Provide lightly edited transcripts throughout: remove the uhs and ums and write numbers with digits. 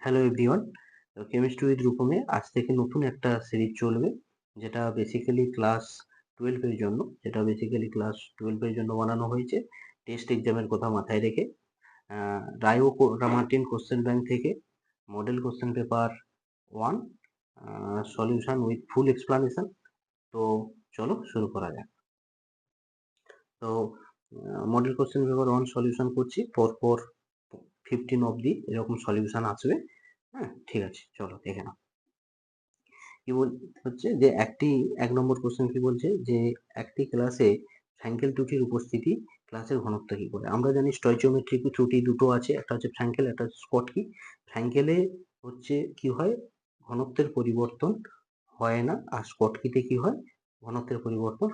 Hello everyone, chemistry with রূপমে আজ থেকে নতুন একটা সিরিজ চলবে, যেটা বেসিক্যালি ক্লাস 12 এর জন্য বানানো হয়েছে, টেস্ট এক্সামের কথা মাথায় রেখে। রায়ো মার্টিন কোশ্চেন ব্যাংক থেকে model question paper 1 solution with full explanation. তো চলো শুরু করা যাক। তো মডেল কোশ্চেন পেপার 1 সলিউশন করছি, পরপর 15 অবধি এরকম সলিউশন আসবে। হ্যাঁ, ঠিক আছে, চলো দেখে নাও। কি হচ্ছে যে এক নম্বর কোশ্চেন কি বলছে যে একটি ক্লাসে ফ্র্যাঙ্কেল ত্রুটির উপস্থিতি ক্লাসের ঘনত্ব কি করে। আমরা জানি স্টয়চিওমেট্রিক ত্রুটি দুটো আছে, একটা হচ্ছে ফ্র্যাঙ্কেল, একটা হচ্ছে স্কটকি। ফ্র্যাঙ্কেলে হচ্ছে কি হয়, ঘনত্বের পরিবর্তন হয় না, আর স্কটকিতে কি হয়, ঘনত্বের পরিবর্তন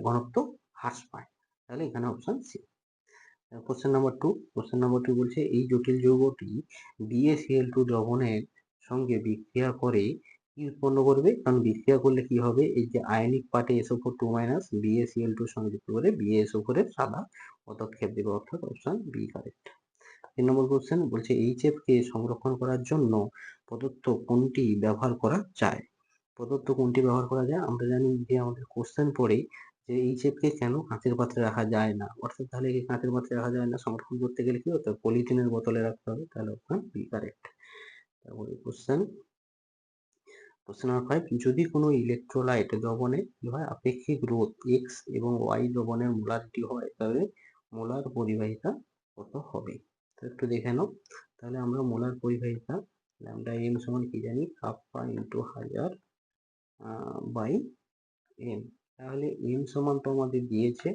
ঘনত্ব হ্রাস পায়। তাহলে এখানে option C. Question number two বলছে এই জটিল যৌগটি BaCl2 দ্রবণের সঙ্গে বিক্রিয়া করে কি উৎপন্ন করবে। কারণ বিক্রিয়া করলে কি হবে, এই যে আয়নিক পার্টে SO4 2- BaCl2 সংযুক্ত করে BaSO4 এর সাদা পদক্ষেপ দেবে, অর্থাৎ অপশন বি কারেক্ট। 3 নম্বর কোশ্চেন বলছে HF কে সংরক্ষণ করার জন্য প্রদত্ত কোনটি ব্যবহার করা যায়। আমরা জানি যে আমাদের কোশ্চেন পড়ে যে HF কে কেন কাঁচের পাত্রে রাখা যায় না, অর্থাৎ তাহলে কি কাঁচের পাত্রে রাখা যায় না, সংরক্ষণ করতে গেলে কি হতে হবে, পলিথিনের বোতলে রাখতে হবে, তাহলে অপশন বি কারেক্ট। তারপরে কোশ্চেন নাম্বার 5, যদি কোনো ইলেকট্রোলাইট দ্রবণে কি হয়, আপেক্ষিক রোধ x এবং y দ্রবণের মোলারিটি হয়, তাহলে মোলার পরিবাহিতা কত হবে। তো একটু দেখে নাও। তাহলে আমরা মোলার পরিবাহিতা ল্যামডা m সমান কি জানি, কাপ্পা ইন্টু 1000 বাই m। তাহলে m সমান তো আমাদের দিয়েছে,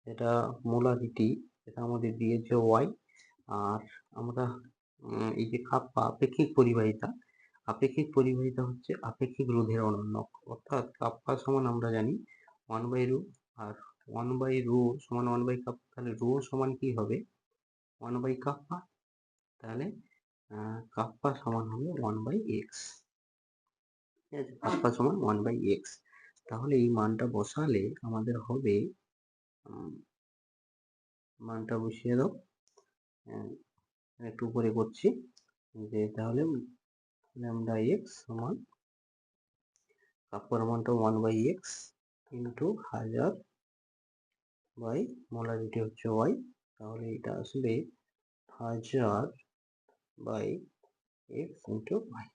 এটা মোলারিটি, এটা আমাদের দিয়েছে y। আর আমরা এই যে কাপ্পা আপেক্ষিক পরিবাহিতা হচ্ছে আপেক্ষিক রোধের অনন্যক, অর্থাৎ কাপ্পা সমান আমরা জানি 1/ρ, আর 1/ρ সমান 1/কাপ্পা, তাহলে রো সমান কি হবে 1/কাপ্পা, তাহলে কাপ্পা সমান হবে 1/x। ঠিক আছে, কাপ্পা সমান 1/x। তাহলে এই মানটা বসালে আমাদের হবে, মানটা বসিয়ে দাও, একটু উপরে করছি, যে তাহলে ল্যামডা x সমান কাপ্পার মানটা 1/x ইন্টু 1000 বাই মোলারিটি হচ্ছে y, তাহলে এটা আসবে 1000 বাই x ইন্টু y।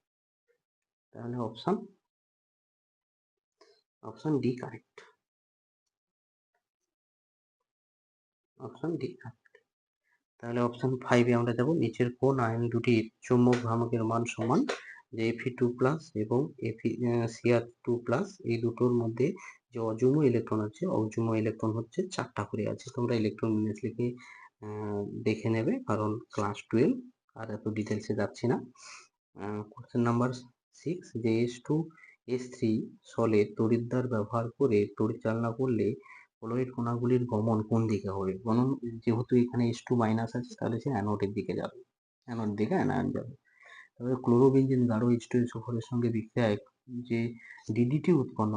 তাহলে অপশন ডি কারেক্ট। তাহলে অপশন 5 এ আমরা যাব, নিচের কোন আয়ন দুটির চৌম্বক ভ্রামকের মান সমান। যে Fe2+ এবং Cr2+, এই দুটোর মধ্যে যে অযুগ্ম ইলেকট্রন আছে, অযুগ্ম ইলেকট্রন হচ্ছে 4টা করে আছে। তোমরা ইলেকট্রন বিন্যাস লিখে দেখে নেবে, কারণ ক্লাস 12 আর এত ডিটেলসে যাচ্ছি না। কোশ্চেন নাম্বার 6, যে H2S3 সলে তড়িৎদ্বার ব্যবহার করে তড়িৎ চালনা করলে ফ্লোরাইড কণাগুলির গমন কোন দিকে হবে। গমন যেহেতু এখানে H2- আছে, তাহলে সে অ্যানোডের দিকে যাবে, অ্যানোড দিকে অ্যানায়ন যাবে। তবে ক্লোরোবেনজিন গাঢ় H2SO4 এর সঙ্গে বিক্রিয়ায় যে ডিডিটি উৎপন্ন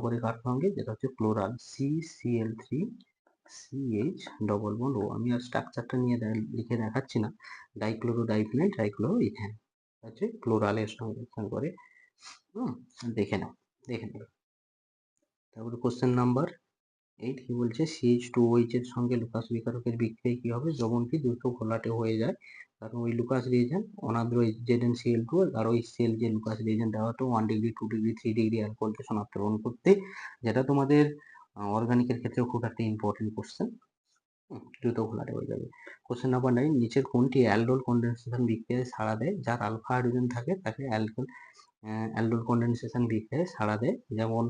করে কার সঙ্গে, যেটা হচ্ছে ক্লোরাল CCl3 CH ডবল বন্ড ও। আমি আর স্ট্রাকচারটা নিয়ে লিখে দেখাচ্ছি না, ডাইক্লোরো ডাইফিনাইল ট্রাইক্লোরো ইথেন হচ্ছে ক্লোরালের সঙ্গে রিঅ্যাকশন করে। দেখে নাও। তারপরে কোশ্চেন নাম্বার 8 কি বলছে, CH2OH এর সঙ্গে লুকাস বিকারকের বিক্রিয়ায় কি হবে, দ্রবণটি দ্রুত ঘোলাটে হয়ে যায়, কারণ ওই লুকাস রিয়েজেন্ট অনার্দ্র ZnCl2 আর গাঢ় HCl যে লুকাস রিয়েজেন্ট দেওয়া হতো 1 ডিগ্রি 2 ডিগ্রি 3 ডিগ্রি অ্যালকোহলকে শনাক্তকরণ করতে, যেটা তোমাদের অর্গানিকের ক্ষেত্রেও খুব একটা ইম্পর্টেন্ট কোশ্চেন। দ্রুত ঘোলাটে হয়ে যাবে। কোশ্চেন নাম্বার 9, নিচের কোনটি অ্যালডোল কনডেনসেশন বিক্রিয়ায় সাড়া দেয়, যার আলফা হাইড্রোজেন থাকে তাকে অ্যালডোল কনডেনসেশন বিক্রিয়ায় সাড়া দেয়। যেমন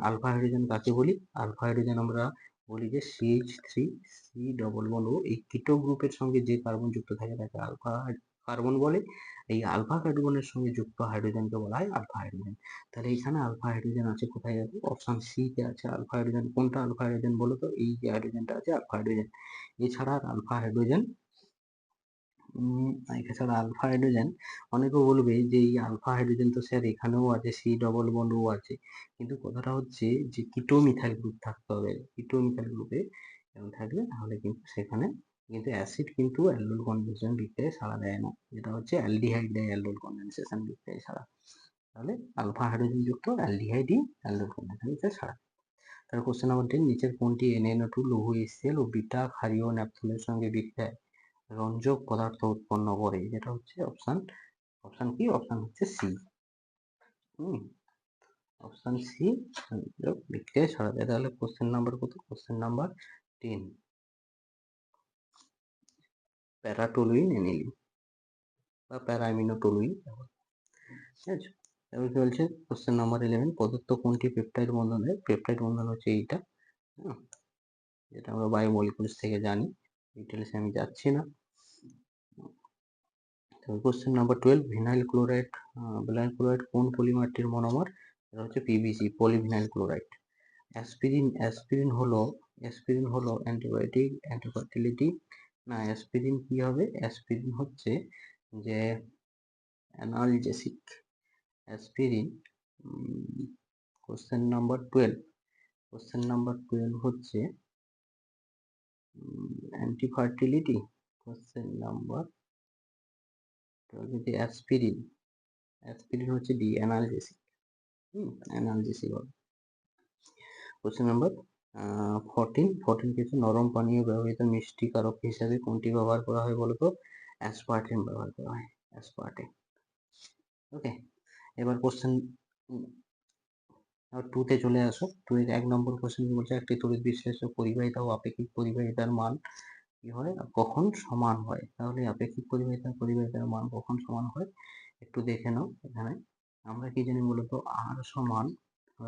আলফা হাইড্রোজেন কাকে বলি, আলফা হাইড্রোজেন আমরা বলি যে CH3C ডবল বন্ড ও। এই কিটো গ্রুপের সঙ্গে যে কার্বন যুক্ত থাকে তাকে আলফা কার্বন বলে, এই আলফা কার্বনের সঙ্গে যুক্ত হাইড্রোজেনকে বলা হয় আলফা হাইড্রোজেন। তাহলে এখানে আলফা হাইড্রোজেন আছে, কোথায় যাবে, অপশন সি তে আছে আলফা হাইড্রোজেন। কোনটা আলফা হাইড্রোজেন বলো তো, এই যে হাইড্রোজেনটা আছে আলফা হাইড্রোজেন। এছাড়া আলফা হাইড্রোজেন অনেকে বলবে যে এই আলফা হাইড্রোজেন তো স্যার এখানেও আছে, সি ডবল বন্ড ও আছে, কিন্তু কথাটা হচ্ছে যে কিটো মিথাইল গ্রুপ থাকতে হবে, কিটো মিথাইল গ্রুপে থাকলে তাহলে কিন্তু সেখানে কিন্তু অ্যাসিড কিন্তু অ্যালডোল কনডেনসেশন বিক্রিয়ায় সাড়া দেয় না, যেটা হচ্ছে অ্যালডিহাইড দেয় অ্যালডোল কনডেনসেশন বিক্রিয়ায় সাড়া। তাহলে আলফা হাইড্রোজেন যুক্ত অ্যালডিহাইডই অ্যালডোল কনডেনসেশন সাড়া। তাহলে কোশ্চেন নাম্বার 10, নিচের কোনটি NaNO2 লৌহ HCl ও বিটা ক্ষারীয় ন্যাপথলিনের সঙ্গে বিক্রিয়ায় রঞ্জক পদার্থ উৎপন্ন করে? যেটা হচ্ছে অপশন কি? অপশন হচ্ছে সি। অপশন সি বিক্রিয়ায় সাড়া দেয়। তাহলে কোশ্চেন নাম্বার কত? কোশ্চেন নাম্বার 10, প্যারাটোলুইন এনিলিন বা প্যারামিনোটোলুইন। ঠিক আছে, এবার কি বলছে কোশ্চেন নাম্বার 11, প্রদত্ত কোনটি পেপটাইড বন্ধন দেয়? পেপটাইড বন্ধন হচ্ছে এইটা, যেটা আমরা বায়োমলিকুলস থেকে জানি, ডিটেলসে আমি যাচ্ছি না। কোশ্চেন নাম্বার 12, ভিনাইল ক্লোরাইড কোন পলিমারটির মনোমার? এটা হচ্ছে পিভিসি, পলিভিনাইল ক্লোরাইড। অ্যাসপিরিন হলো অ্যান্টিবায়োটিক, অ্যান্টিফার্টিলিটি না, অ্যাসপিরিন কি হবে? অ্যাসপিরিন হচ্ছে যে অ্যানালজেসিক। অ্যাসপিরিন কোশ্চেন নাম্বার 12 হচ্ছে অ্যান্টিফার্টিলিটি। কোশ্চেন নাম্বার 12 অ্যাসপিরিন হচ্ছে ডি, অ্যানালজেসিক। অ্যানালজেসিক হবে। কোশ্চেন নাম্বার 14 কিছু নরম পানীয় ব্যবহৃত মিষ্টি কারক হিসাবে কোনটি ব্যবহার করা হয় বলতো? অ্যাসপার্টেম ব্যবহার করা হয়, অ্যাসপার্টেম। ওকে, এবার কোশ্চেন 2 চলে আসো। 2 এর 1 নম্বর কোশ্চেন কি বলছে? একটি তড়িৎ বিশ্লেষ্য পরিবাহিতা ও আপেক্ষিক পরিবাহিতার মান কি হয়, কখন সমান হয়? তাহলে আপেক্ষিক পরিবাহিতার মান কখন সমান হয় একটু দেখে নাও। এখানে আমরা কি জানি বলতো? আর সমান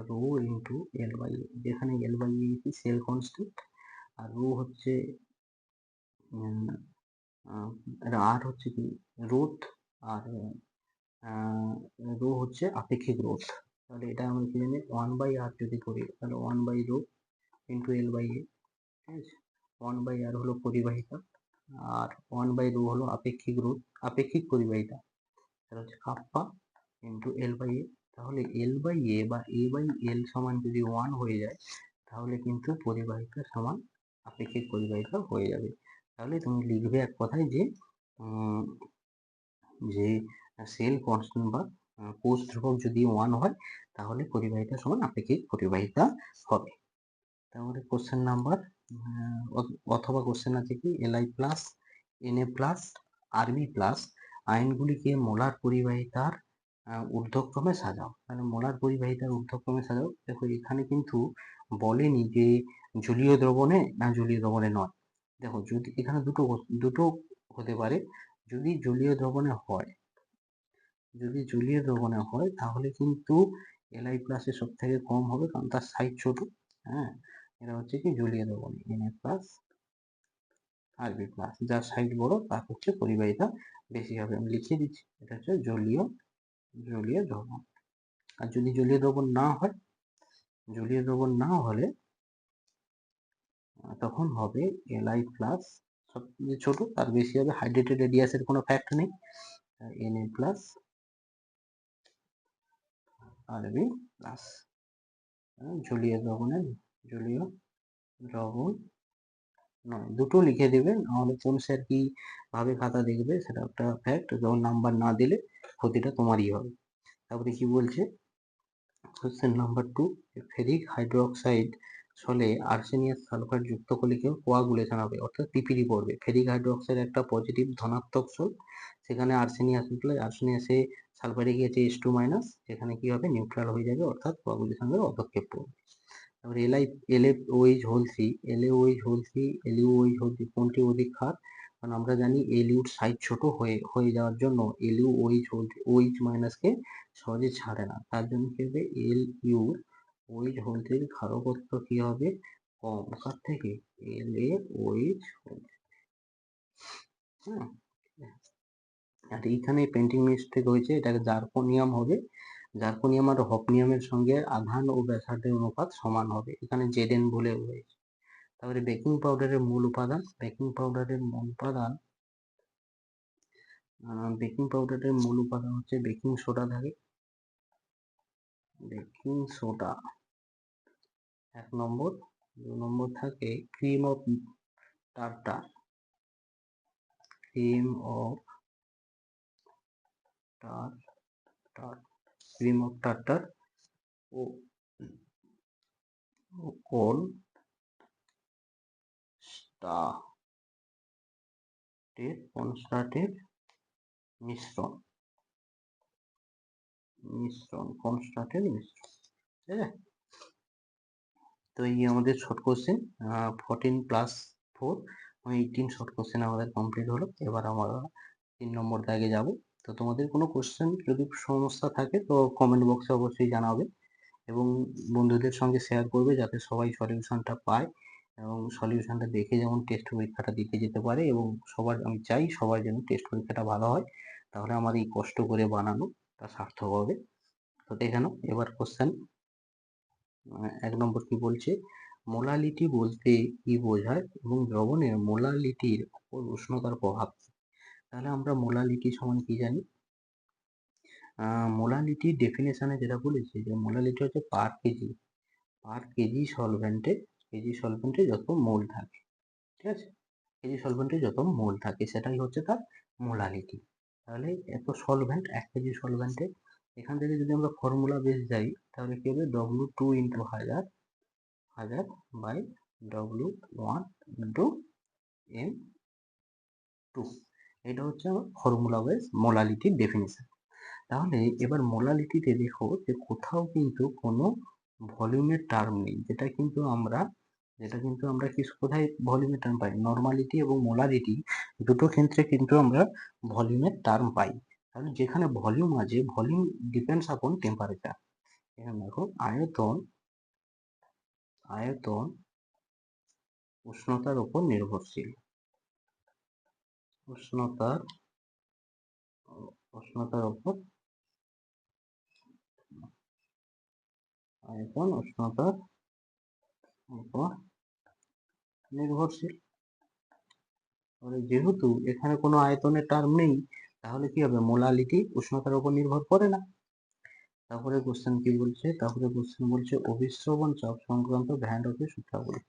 রো ইন্টু এল বাই এ, যেখানে এল বাই এ কি সেল কনস্ট্যান্ট, আর রো হচ্ছে আর হচ্ছে কি রোধ, আর রো হচ্ছে আপেক্ষিক রোধ। তাহলে এটা আমরা কি জানি? 1/r যদি করি তাহলে 1 রো ইন্টু এল বাই এ। ঠিক আছে, 1/r হলো পরিবাহিতা, আর 1 রো হলো আপেক্ষিক রোধ, আপেক্ষিক পরিবাহিতা। তাহলে হচ্ছে কাপ্পা ইন্টু এল বাই এ। তাহলে এল বাই এ বা এ বাই এল সমান যদি 1 হয়ে যায়, তাহলে কিন্তু পরিবাহিতা সমান আপেক্ষিক পরিবাহিতা হয়ে যাবে। তাহলে তুমি লিখবে এক কথায় যে সেল কনস্ট্যান্ট বা কোষ ধ্রুবক যদি 1 হয়, তাহলে পরিবাহিতা সমান আপেক্ষিক পরিবাহিতা হবে। তাহলে কোশ্চেন নাম্বার অথবা কোশ্চেন আছে কি, Li plus Na plus Rb plus আয়নগুলিকে মোলার পরিবাহিতার ঊর্ধ্বক্রমে সাজাও। তাহলে মোলার পরিবাহিতার ঊর্ধ্বক্রমে সাজাও। দেখো এখানে কিন্তু বলেনি যে জলীয় দ্রবণে না জলীয় দ্রবণে নয়। দেখো যদি এখানে দুটো হতে পারে। যদি জলীয় দ্রবণে হয় তাহলে কিন্তু Li প্লাস এর সব থেকে কম হবে, কারণ তার সাইজ ছোট। হ্যাঁ, এটা হচ্ছে কি জলীয় দ্রবণে Na প্লাস Rb প্লাস, যার সাইজ বড় তার হচ্ছে পরিবাহিতা বেশি হবে। আমি লিখে দিচ্ছি, এটা হচ্ছে জলীয় দ্রবণ। আর যদি জলীয় দ্রবণ না হলে তখন হবে Li প্লাস, সবচেয়ে ছোট তার বেশি হবে, হাইড্রেটেড রেডিয়াসের কোনো ফ্যাক্ট নেই, Na প্লাস Rb প্লাস। জলীয় দ্রবণ নয়, দুটো লিখে দেবে, নাহলে কোন স্যার কি ভাবে খাতা দেখবে সেটা একটা ফ্যাক্ট। যখন নাম্বার না দিলে ক্ষতিটা তোমারই হবে। তারপরে কি বলছে কোশ্চেন নাম্বার 2, ফেরিক হাইড্রোক্সাইড ছলে আর্সেনিয়াস সালফাইড যুক্ত করলে কেউ কোয়াগুলেশন হবে, অর্থাৎ পিপিডি পড়বে। ফেরিক হাইড্রোক্সাইড একটা পজিটিভ ধনাত্মক সোল, সেখানে আর্সেনিয়াসে সালফাইডে গিয়েছে H2 মাইনাস, সেখানে কি হবে? নিউট্রাল হয়ে যাবে, অর্থাৎ কোয়াগুলেশনের পদক্ষেপ পড়বে। তারপরে LuOH কোনটি অধিক ক্ষার? কারণ আমরা জানি এলইউর সাইজ ছোট হয়ে যাওয়ার জন্য LuOH মাইনাসকে সহজে ছাড়ে না, তার জন্য কি হবে? LuOH ক্ষারকত্ব কি হবে? কম, কার থেকে? LaOH। হ্যাঁ, আর এইখানে পেন্টিং মিস্টেক হয়েছে, এটাকে জার্কোনিয়াম হবে। জার্কোনিয়াম আর হফনিয়ামের সঙ্গে আধান ও ব্যাসার্ধের অনুপাত সমান হবে, এখানে Zn বলে হয়েছে। তারপরে বেকিং পাউডারের মূল উপাদান হচ্ছে বেকিং সোডা থাকে, বেকিং সোডা 1 নম্বর। 2 নম্বর থাকে cream of tartar, cream of tartar, cream of tartar ও কোন কনস্টান্টের মিশ্রণ, কনস্টান্টের মিশ্রণ, ঠিক আছে। তো এই আমাদের শর্ট কোশ্চেন 14+4 18 শর্ট কোশ্চেন আমাদের কমপ্লিট হলো। এবার আমরা 3 নম্বর দাগে যাব। তো তোমাদের কোনো কোশ্চেন যদি সমস্যা থাকে তো কমেন্ট বক্সে অবশ্যই জানাবে এবং বন্ধুদের সঙ্গে শেয়ার করবে যাতে সবাই সলিউশনটা পায় এবং সলিউশনটা দেখে যেমন টেস্ট পরীক্ষাটা দিতে যেতে পারে এবং আমি চাই সবার যেন টেস্ট পরীক্ষাটা ভালো হয়, তাহলে আমার এই কষ্ট করে বানানো তা সার্থক হবে। তো দেখে নাও এবার কোশ্চেন 1 নম্বর কি বলছে, মোলালিটি বলতে কি বোঝায় এবং দ্রবণের মোলালিটির উপর উষ্ণতার প্রভাব। তাহলে আমরা মোলালিটি সমান কি জানি, মোলালিটি ডেফিনেশনে যেটা বলেছে যে মোলালিটি হচ্ছে পার কেজি সলভেন্টে যত মোল থাকে, ঠিক আছে, কেজি সলভেন্টে যত মোল থাকে সেটাই হচ্ছে তার মোলালিটি। তাহলে এত সলভেন্ট 1 কেজি সলভেন্টে, এখান থেকে যদি আমরা ফর্মুলা বেস যাই তাহলে কি হবে W2 into 1000 by W1 into M2, এটা হচ্ছে আমার ফর্মুলা ওয়াইজ মোলালিটির ডেফিনেশন। তাহলে এবার মোলালিটিতে দেখো যে কোথাও কিন্তু কোনো ভলিউমের টার্ম নেই, যেটা কিন্তু আমরা কোথায় ভলিউমের টার্ম পাই, নর্মালিটি এবং মোলারিটি দুটো ক্ষেত্রে কিন্তু আমরা ভলিউমের টার্ম পাই। তাহলে যেখানে ভলিউম আছে, ভলিউম ডিপেন্ডস আপন টেম্পারেচার। এখানে দেখো আয়তন উষ্ণতার উপর নির্ভরশীল, উষ্ণতার উপর আয়তন উষ্ণতার উপর নির্ভরশীল। যেহেতু এখানে কোনো আয়তনের টার্ম নেই তাহলে কি হবে, মোলালিটি উষ্ণতার উপর নির্ভর করে না। তারপরে কোশ্চেন বলছে অভিস্রবণ চাপ সংক্রান্ত ভ্যান ডফের সূত্রাবলী।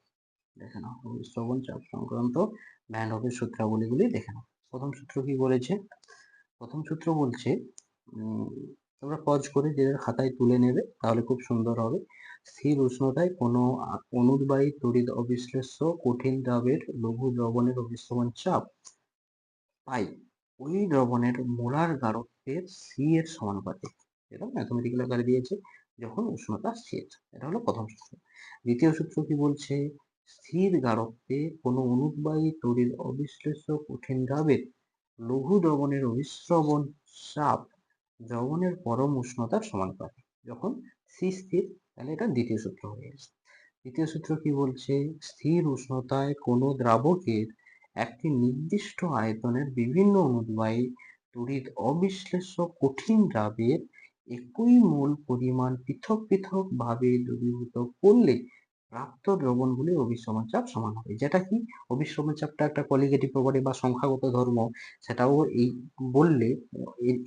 দেখে নাও অভিস্রবণ চাপ সংক্রান্ত ভ্যান ডফের সূত্রাবলীগুলি দেখে নাও। প্রথম সূত্র কি বলেছে, প্রথম সূত্র বলছে তোমরা পজ করে যে খাতায় তুলে নেবে তাহলে খুব সুন্দর হবে। স্থির উষ্ণতায় কোনো অনুদ্বায়ী তড়িৎ অবিশ্লেষ্য কঠিন দ্রবের লঘু দ্রবণের অভিস্রবণ চাপ পাই ওই দ্রবণের মোলার গাঢ়ত্বের সি এর সমানুপাতিক, এটা ম্যাথমেটিক্যাল আকারে দিয়েছে যখন উষ্ণতা স্থির। এটা হলো প্রথম সূত্র। দ্বিতীয় সূত্র কি বলছে, স্থির গাঢ়ত্বে কোনো অনুদ্বায়ী তড়িৎ অবিশ্লেষ্য কঠিন দ্রবের লঘু দ্রবণের অভিস্রবণ চাপ দ্রবণের পরম উষ্ণতার সমানুপাতিক, যখন সি স্থির। তাহলে এটা দ্বিতীয় সূত্র হয়ে গেছে। তৃতীয় সূত্র কি বলছে, স্থির উষ্ণতায় কোনো দ্রাবকের একটি নির্দিষ্ট আয়তনের বিভিন্ন অনুদ্বায়ী তড়িৎ অবিশ্লেষ্য কঠিন দ্রাবের একই মোল পরিমাণ পৃথক পৃথক ভাবে দ্রবীভূত করলে প্রাপ্ত দ্রবণগুলির অভিস্রবণ চাপ সমান হবে। যেটা কি, অভিস্রবণ চাপটা একটা কোয়ালিটেটিভ প্রপার্টি বা সংখ্যাগত ধর্ম, সেটাও এই বললে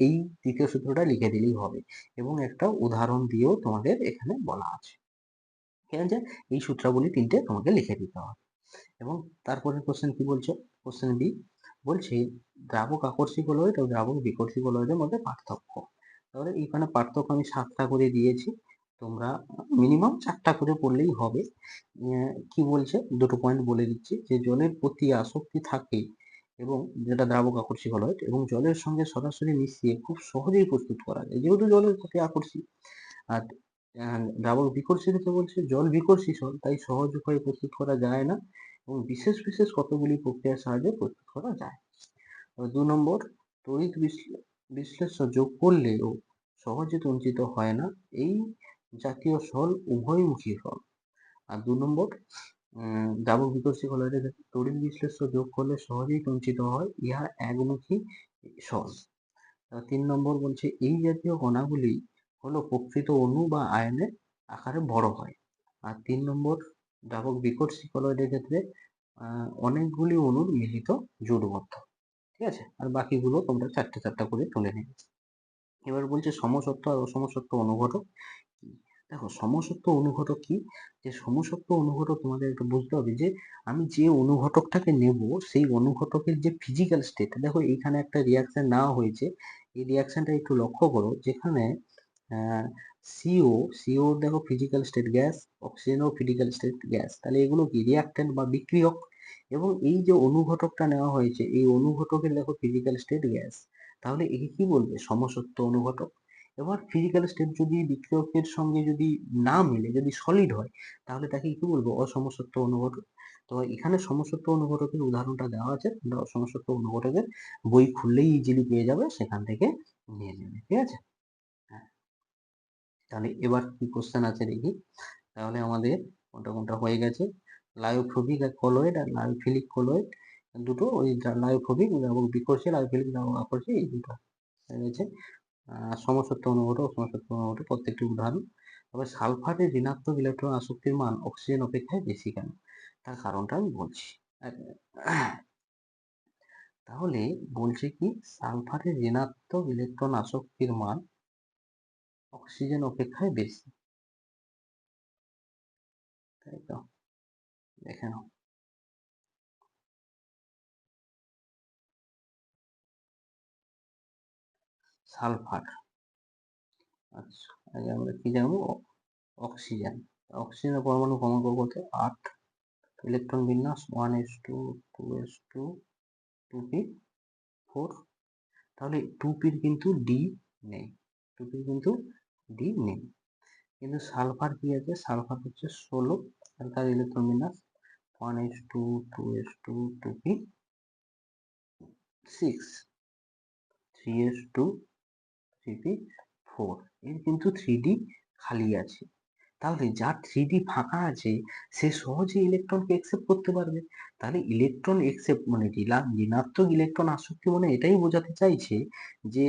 এই তৃতীয় সূত্রটা লিখে দিলেই হবে এবং একটা উদাহরণ দিয়েও তোমাদের এখানে বলা আছে। ঠিক আছে, এই সূত্রাবলী 3টে তোমাকে লিখে দিতে হবে। এবং তারপরে কোশ্চেন কি বলছে, কোশ্চেন বি বলছে দ্রাবক আকর্ষী বলয়েড ও দ্রাবক বিকর্ষী বলয়েডের মধ্যে পার্থক্য। তাহলে এইখানে পার্থক্য আমি 7টা করে দিয়েছি, তোমরা মিনিমাম 4টা করে পড়লেই হবে। কি বলছে দুটো পয়েন্ট বলে দিচ্ছি, যে জলের প্রতি আসক্তি থাকে এবং যেটা দ্রাবক আকর্ষী বলয়েড, এবং জলের সঙ্গে সরাসরি মিশিয়ে খুব সহজেই প্রস্তুত করা যায় যেহেতু জলের প্রতি আকর্ষী। আর দ্রাবক বিকর্ষী ক্ষেত্রে বলছে জল বিকর্ষী সল, তাই সহজ উপায়ে প্রস্তুত করা যায় না এবং বিশেষ কতগুলি প্রক্রিয়ার সাহায্যে প্রস্তুত করা যায়। 2 নম্বর, তড়িৎ বিশ্লেষ্য যোগ করলেও সহজে সঞ্চিত হয় না এই জাতীয় সল উভয়মুখী সল। আর 2 নম্বর, দ্রাবক বিকর্ষী বলয়েডের তড়িৎ বিশ্লেষ্য যোগ করলে সহজেই সঞ্চিত হয় ইহা একমুখী সল। 3 নম্বর বলছে এই জাতীয় কণাগুলি হলো প্রকৃত অণু বা আয়নের আকারে বড় হয়। আর 3 নম্বর, দ্রাবক বিকর্ষী বলয়েডের ক্ষেত্রে অনেকগুলি অণুর মিলিত জোটবদ্ধ। ঠিক আছে, আর বাকিগুলো তোমরা 4টে করে তুলে নেবে। এবার বলছে সমসত্ব আর অসমসত্ব অনুঘটক। দেখো সমসত্ব অনুঘটক কি, যে সমসত্ব অনুঘটক তোমাদের একটু বুঝতে হবে যে আমি যে অনুঘটকটাকে নেব সেই অনুঘটকের যে ফিজিক্যাল স্টেট, দেখো এইখানে একটা রিয়াকশন নেওয়া হয়েছে, এই রিয়াকশনটা একটু লক্ষ্য করো, যেখানে সিও সিও দেখো ফিজিক্যাল স্টেট গ্যাস, অক্সিজেনও ফিজিক্যাল স্টেট গ্যাস, তাহলে এগুলো কি রিয়াক্ট্যান্ট বা বিক্রিয়ক, এবং এই যে অনুঘটকটা নেওয়া হয়েছে এই অনুঘটকের দেখো ফিজিক্যাল স্টেট গ্যাস, তাহলে একে কি বলবে, সমসত্ব অনুঘটক। এবার ফিজিক্যাল স্টেট যদি বিক্রিয়কের সঙ্গে যদি না মিলে, যদি সলিড হয়, তাহলে তাকে কি বলবো, অসমসত্ব অনুঘটক। তো এখানে সমসত্ব অনুঘটকের উদাহরণটা দেওয়া আছে, তোমরা অসমসত্ব অনুঘটকের বই খুললেই ইজিলি পেয়ে যাবে, সেখান থেকে নিয়ে নেবে, ঠিক আছে। হ্যাঁ, তাহলে এবার কি কোশ্চেন আছে দেখি। তাহলে আমাদের কোনটা কোনটা হয়ে গেছে, লায়োফোবিক কলয়েড আর লায়োফিলিক কলয়েড দুটো, ওই লায়োফোবিক এবং বিকর্ষী, লায়োফিলিক আকর্ষী, এই দুটো হয়ে গেছে। সমসত্ব অনুঘটক, অসমসত্ব অনুঘটক প্রত্যেকটি উদাহরণ। তবে সালফারের ঋণাত্মক ইলেকট্রন আসক্তির মান অক্সিজেন অপেক্ষায় বেশি কেন, তার কারণটা আমি বলছি। তাহলে বলছে কি, সালফারের ঋণাত্মক ইলেকট্রন আসক্তির মান অক্সিজেন অপেক্ষায় বেশি, তাই তো, দেখে নাও। সালফার, আচ্ছা আগে আমরা কি জানবো, অক্সিজেন। অক্সিজেনের পরমাণু ক্রমাঙ্ক কত, 8, ইলেকট্রন বিন্যাস 1s2 2s2 2p4, তাহলে 2pর কিন্তু ডি নেই, 2pর কিন্তু ডি নেই, কিন্তু সালফার কি আছে, সালফার হচ্ছে 16, তার ইলেকট্রন বিন্যাস 1s2 2s2 2p6, 3s2 3p4, এর কিন্তু 3d খালি আছে, তাহলে যার 3d ফাঁকা আছে সে সহজে ইলেকট্রনকে একসেপ্ট করতে পারবে। তাহলে ইলেকট্রন একসেপ্ট মানে ঋণাত্মক ইলেকট্রন আসক্তি মানে এটাই বোঝাতে চাইছে যে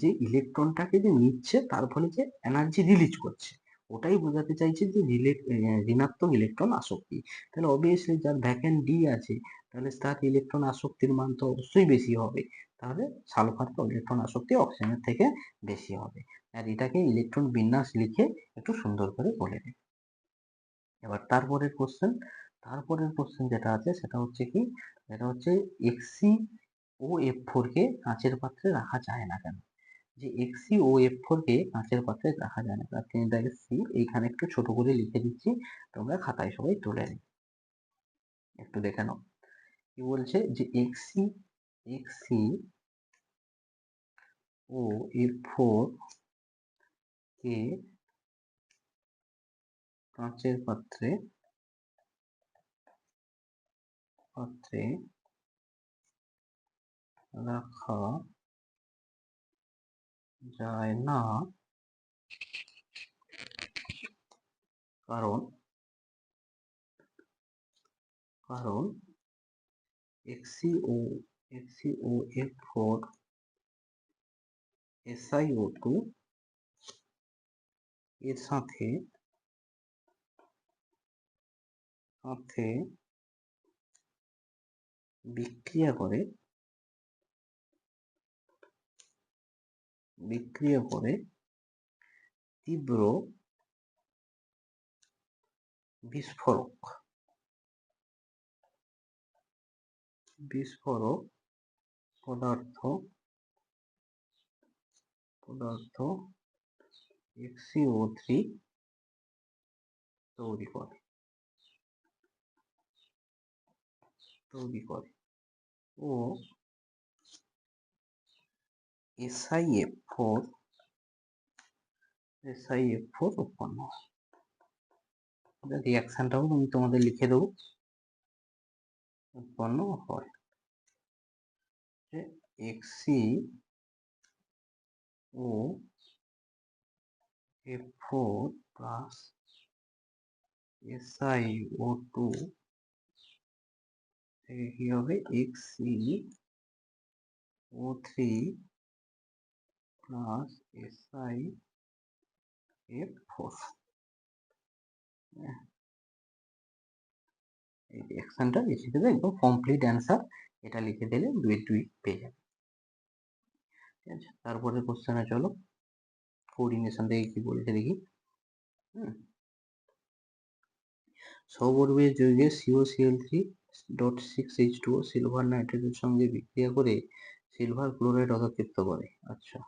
যে ইলেকট্রনটাকে যে নিচ্ছে তার ফলে যে এনার্জি রিলিজ করছে, ওটাই বোঝাতে চাইছে যে ঋণাত্মক ইলেকট্রন আসক্তি। তাহলে অবভিয়াসলি যার ভ্যাকেন্ট ডি আছে, তাহলে তার ইলেকট্রন আসক্তির মান তো অবশ্যই বেশি হবে, তাহলে সালফার ইলেকট্রন আসক্তি অক্সিজেনের থেকে বেশি হবে। আর এটাকে ইলেকট্রন বিন্যাস লিখে একটু সুন্দর করে বলে দিই। এবার তারপরের কোশ্চেন যেটা আছে সেটা হচ্ছে কি, এটা হচ্ছে XeO F4 কে কাঁচের পাত্রে রাখা যায় না কেন, যে XeO F4 কে কাঁচের পাত্রে রাখা যায় না, তার তিনটাকে সি এইখানে একটু ছোট করে লিখে দিচ্ছি, তোমরা খাতায় সবাই তুলে নিও, একটু দেখে নাও কি বলছে, যে XeO F4 কে কাঁচের পাত্রে রাখা যায় না, কারণ কারণ XeO F4 SiO2 এর সাথে বিক্রিয়া করে তীব্র বিস্ফোরক পদার্থ XeO3 তৈরি করে ও SiF4 উৎপন্ন হয়। রিয়াকশনটাও আমি তোমাদের লিখে দেবো, উৎপন্ন হয় যে XeO F4 প্লাস SiO2 থেকে কি হবে, XeO3 প্লাস SiF4, এই রিঅ্যাকশনটা লিখে দেবে, একদম কমপ্লিট অ্যান্সার এটা লিখে দিলে 2 পেয়ে যাবে, ঠিক আছে। তারপরে কোশ্চেনে চলো, কোঅর্ডিনেশন থেকে কি বলছে দেখি। সহবর্গীয় যৌগে COCl3.6H2O সিলভার নাইট্রেটের সঙ্গে বিক্রিয়া করে সিলভার ক্লোরাইড অতর্কিত করে। আচ্ছা,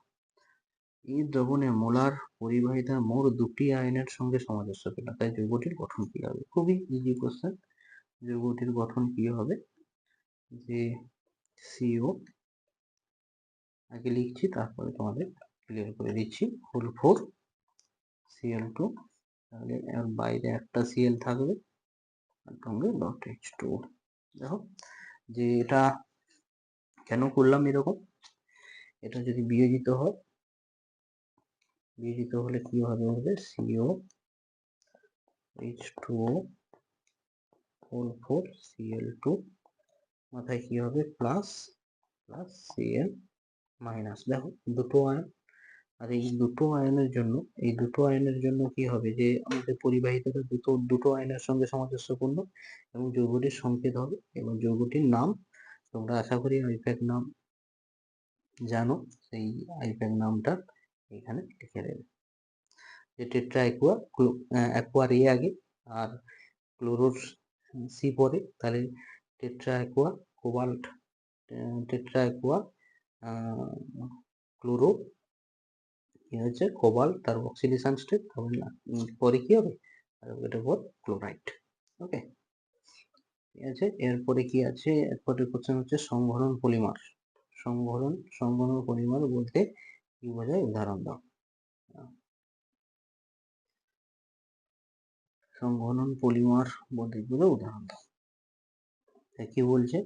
এই দ্রবণে মোলার পরিবাহিতা মোট দুটি আয়নের সঙ্গে সামঞ্জস্য পেল, তাই যৌগটির গঠন কি হবে? খুবই ইজি কোশ্চেন। যৌগটির গঠন কি হবে? যে CO আগে লিখছি, তারপরে তোমাদের ক্লিয়ার করে দিচ্ছি। হোল 4 Cl2, তাহলে এর বাইরে একটা Cl থাকবে আর সঙ্গে ডট H2O। দেখো যে এটা কেন করলাম এরকম, এটা যদি বিয়োজিত হয়, বিয়োজিত হলে কি হবে? CO H2O হোল 4 Cl2 মাথায় কি হবে? Plus plus Cl minus. দেখো দুটো আয়ন, আর এই দুটো আয়নের জন্য কি হবে? যে আমাদের পরিবাহিতাটা দুটো আয়নের সঙ্গে সামঞ্জস্যপূর্ণ এবং যৌগটির সংকেত হবে, এবং যৌগটির নাম তোমরা আশা করি আইপ্যাক নাম জানো, সেই আইপ্যাক নামটা এখানে লিখে দেবে। যে টেট্রা অ্যাকুয়ার এ আগে আর ক্লোরোর সি পরে, তাহলে tetra Aqua cobalt, tetra Aqua chloro কি হচ্ছে? কোবাল্ট, তার অক্সিডেশন স্টেট, পরে কি হবে? আর এটার পর ক্লোরাইড। ওকে, ঠিক আছে। এরপরে কি আছে? এরপরে কোশ্চেন হচ্ছে সংঘনন পলিমার। সংঘনন পলিমার বলতে কি বোঝায়? উদাহরণ দাও। সংঘনন পলিমার বলতে কি বোঝায়? উদাহরণ দাও। কি বলছে?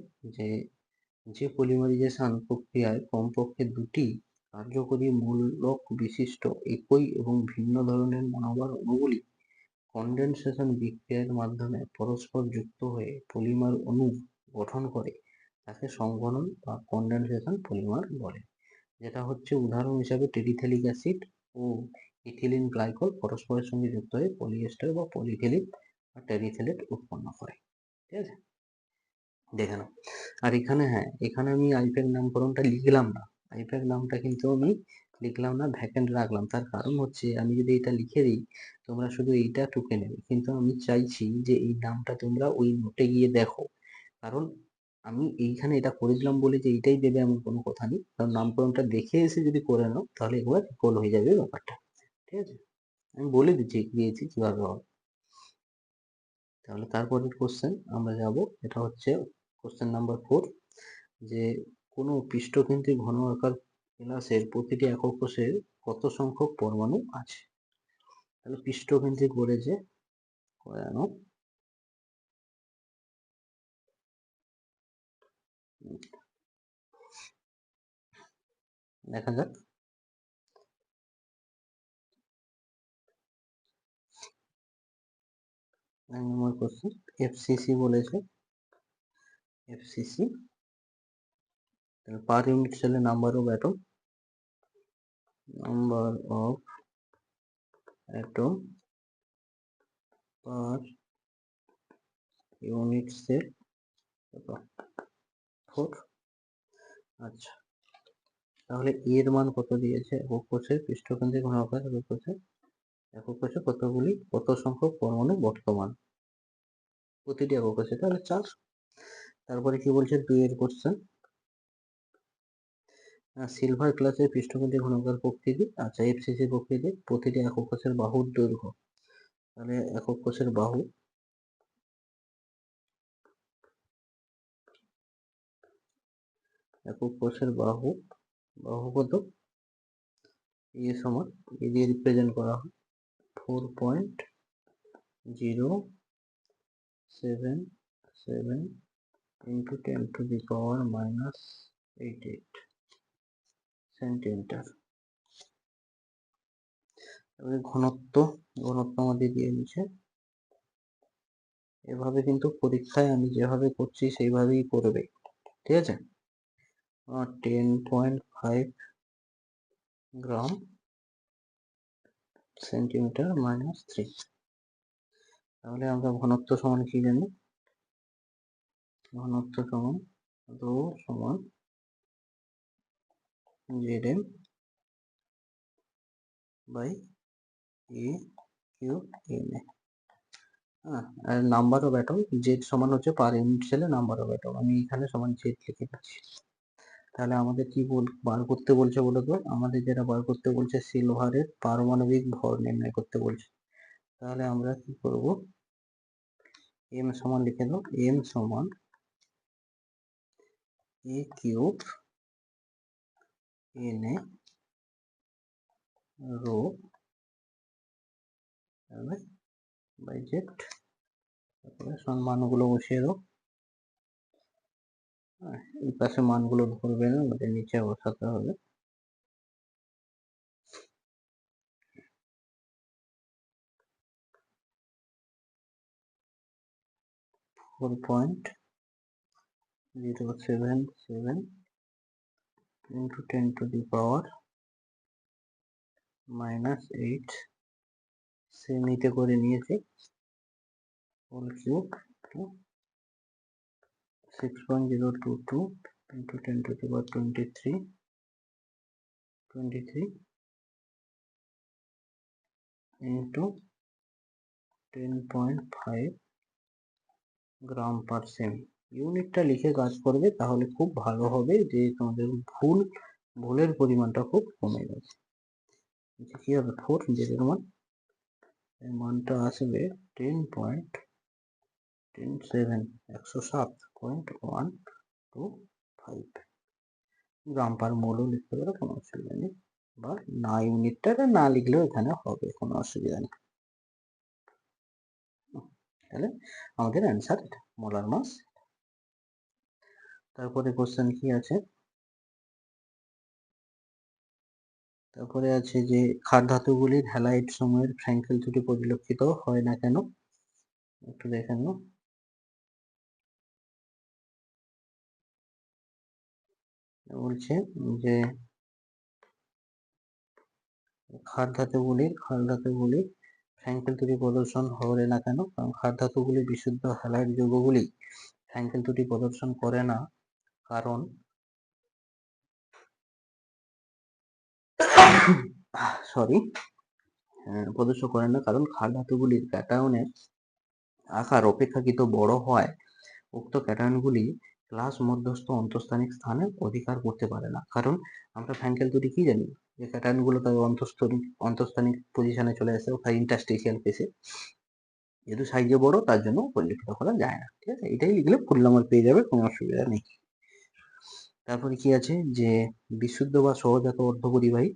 যে পলিমারাইজেশন প্রক্রিয়ায় কমপক্ষে দুটি কার্যকরী মূলক বিশিষ্ট একই এবং ভিন্ন ধরনের মনোমার অণুগুলি কনডেনসেশন বিক্রিয়ার মাধ্যমে পরস্পর যুক্ত হয়ে পলিমার অণু গঠন করে, তাকে সংঘনন বা কনডেনসেশন পলিমার বলে। যেটা হচ্ছে উদাহরণ হিসাবে টেরিথ্যালিক অ্যাসিড ও ইথিলিন গ্লাইকল পরস্পরের সঙ্গে যুক্ত হয়ে পলিএস্টার বা পলিথিলিন বা টেরিথ্যালেট উৎপন্ন করে। ঠিক আছে, দেখে নাও। আর এখানে এখানে আমি আইপ্যাক নামকরণটা লিখলাম না, আইপ্যাক নামটা কিন্তু আমি লিখলাম না, ভ্যাকেন্ট রাখলাম। তার কারণ হচ্ছে আমি যদি এটা লিখে দিই, তোমরা শুধু এইটা টুকে নেবে, কিন্তু আমি চাইছি যে এই নামটা তোমরা ওই নোটে গিয়ে দেখো। কারণ আমি এইখানে এটা করে দিলাম বলে যে এইটাই দেবে এমন কোনো কথা নেই, কারণ নামকরণটা দেখে এসে যদি করে নাও তাহলে একবার গোল হয়ে যাবে ব্যাপারটা। ঠিক আছে, আমি বলে দিয়েছি কিভাবে হবে। তাহলে তারপরের কোশ্চেন আমরা যাব, এটা হচ্ছে কোশ্চেন নাম্বার 4, যে কোনো পৃষ্ঠকেন্দ্রিক ঘন আকার কেলাসের প্রতিটি একক কোষের কত সংখ্যক পরমাণু আছে? তাহলে পৃষ্ঠকেন্দ্রিক বলেছে, দেখা যাক। নম্বর কোশ্চেন FCC বলেছে, FCC পার ইউনিট সেলে number of atom per unit cell 4। আচ্ছা, তাহলে এর মান কত দিয়েছে? একক কোষের পৃষ্ঠকেন্দ্রিক ঘনকার একক কোষে কত সংখ্যক পরমাণু বর্তমান প্রতিটি একক কোষে? তাহলে 4। তারপরে কি বলছে 2 এর কোশ্চেন, সিলভার গ্লাসের পৃষ্ঠকেন্দ্রিক ঘনকার প্রকৃতি। আচ্ছা, FCC প্রকৃতি প্রতিটি একক কোষের বাহুর দৈর্ঘ্য। তাহলে একক কোষের বাহু কত? এ সমান এ দিয়ে রিপ্রেজেন্ট করা হয় 4.077 into 10 to the power minus 88 centimetre. ঘনত্ব আমাদের দিয়ে দিচ্ছে। এভাবে কিন্তু পরীক্ষায় আমি যেভাবে করছি সেইভাবেই করবে। ঠিক আছে, 10.5 গ্রাম সেন্টিমিটার মাইনাস 3। তাহলে আমরা ঘনত্ব সমান কি জানি? ঘনত্ব সমান রো সমান Zm by A cube N A. হ্যাঁ, আর নাম্বার অফ অ্যাটম জেড সমান হচ্ছে পার ইউনিট সেলে নাম্বার অফ অ্যাটম, আমি এখানে সমান জেড লিখে দিচ্ছি। তাহলে আমাদের কি বার করতে বলছে বলতো, আমাদের যেটা বার করতে বলছে সিলভারের পারমাণবিক ভর নির্ণয় করতে বলছে। তাহলে আমরা কি করব, এম সমান লিখে দাও, এম সমান a cube N A rho by Z. তারপরে মানগুলো বসিয়ে দাও, এই পাশে মানগুলো ধরবে না, আমাদের নিচে বসাতে হবে। Four point 077 into 10 to the power -8 সেমিতে করে নিয়েছি, whole cube 6.022 into 10 to the power 23 into 10.5 gram per সেমি। ইউনিটটা লিখে কাজ করবে, তাহলে খুব ভালো হবে, যে তোমাদের ভুলের পরিমাণটা খুব কমে যাবে। কি হবে, 4 জেডের মান, এর মানটা আসবে 107.125 গ্রাম পার মোলও লিখতে পারো, কোনো অসুবিধা নেই, বা না ইউনিটটা না লিখলেও এখানে হবে, কোনো অসুবিধা নেই। তাহলে আমাদের অ্যান্সার এটা, মোলার মাস। তারপরে কোশ্চেন কি আছে, তারপরে আছে যে ক্ষার ধাতুগুলির হ্যালাইড সমূহের ফ্র্যাঙ্কেল ত্রুটি পরিলক্ষিত হয় না কেন, একটু দেখে নাও। বলছে যে ক্ষার ধাতুগুলির ফ্র্যাঙ্কেল ত্রুটি প্রদর্শন হবে না কেন, কারণ ক্ষার ধাতুগুলি বিশুদ্ধ হ্যালাইড যৌগগুলি ফ্র্যাঙ্কেল ত্রুটি প্রদর্শন করে না, কারণ প্রদর্শন করে না কারণ ক্ষার ধাতুগুলির ক্যাটায়নের আকার অপেক্ষাকৃত বড় হয়, উক্ত ক্যাটায়নগুলি ক্লাস মধ্যস্থ অন্তঃস্থানিক স্থানে অধিকার করতে পারে না। কারণ আমরা ফ্র্যাঙ্কেল ত্রুটি কি জানি, যে ক্যাটায়নগুলো তাদের অন্তঃস্থানিক পজিশনে চলে আসে, ওখানে ইন্টারস্টেশিয়াল ফেসে, যেহেতু সাইজে বড় তার জন্য পরিলক্ষিত করা যায় না। ঠিক আছে, এটাই লিখলে ফুল নাম্বার পেয়ে যাবে, কোনো অসুবিধা নেই। তারপরে কি আছে, যে বিশুদ্ধ বা সহজাত অর্ধপরিবাহী,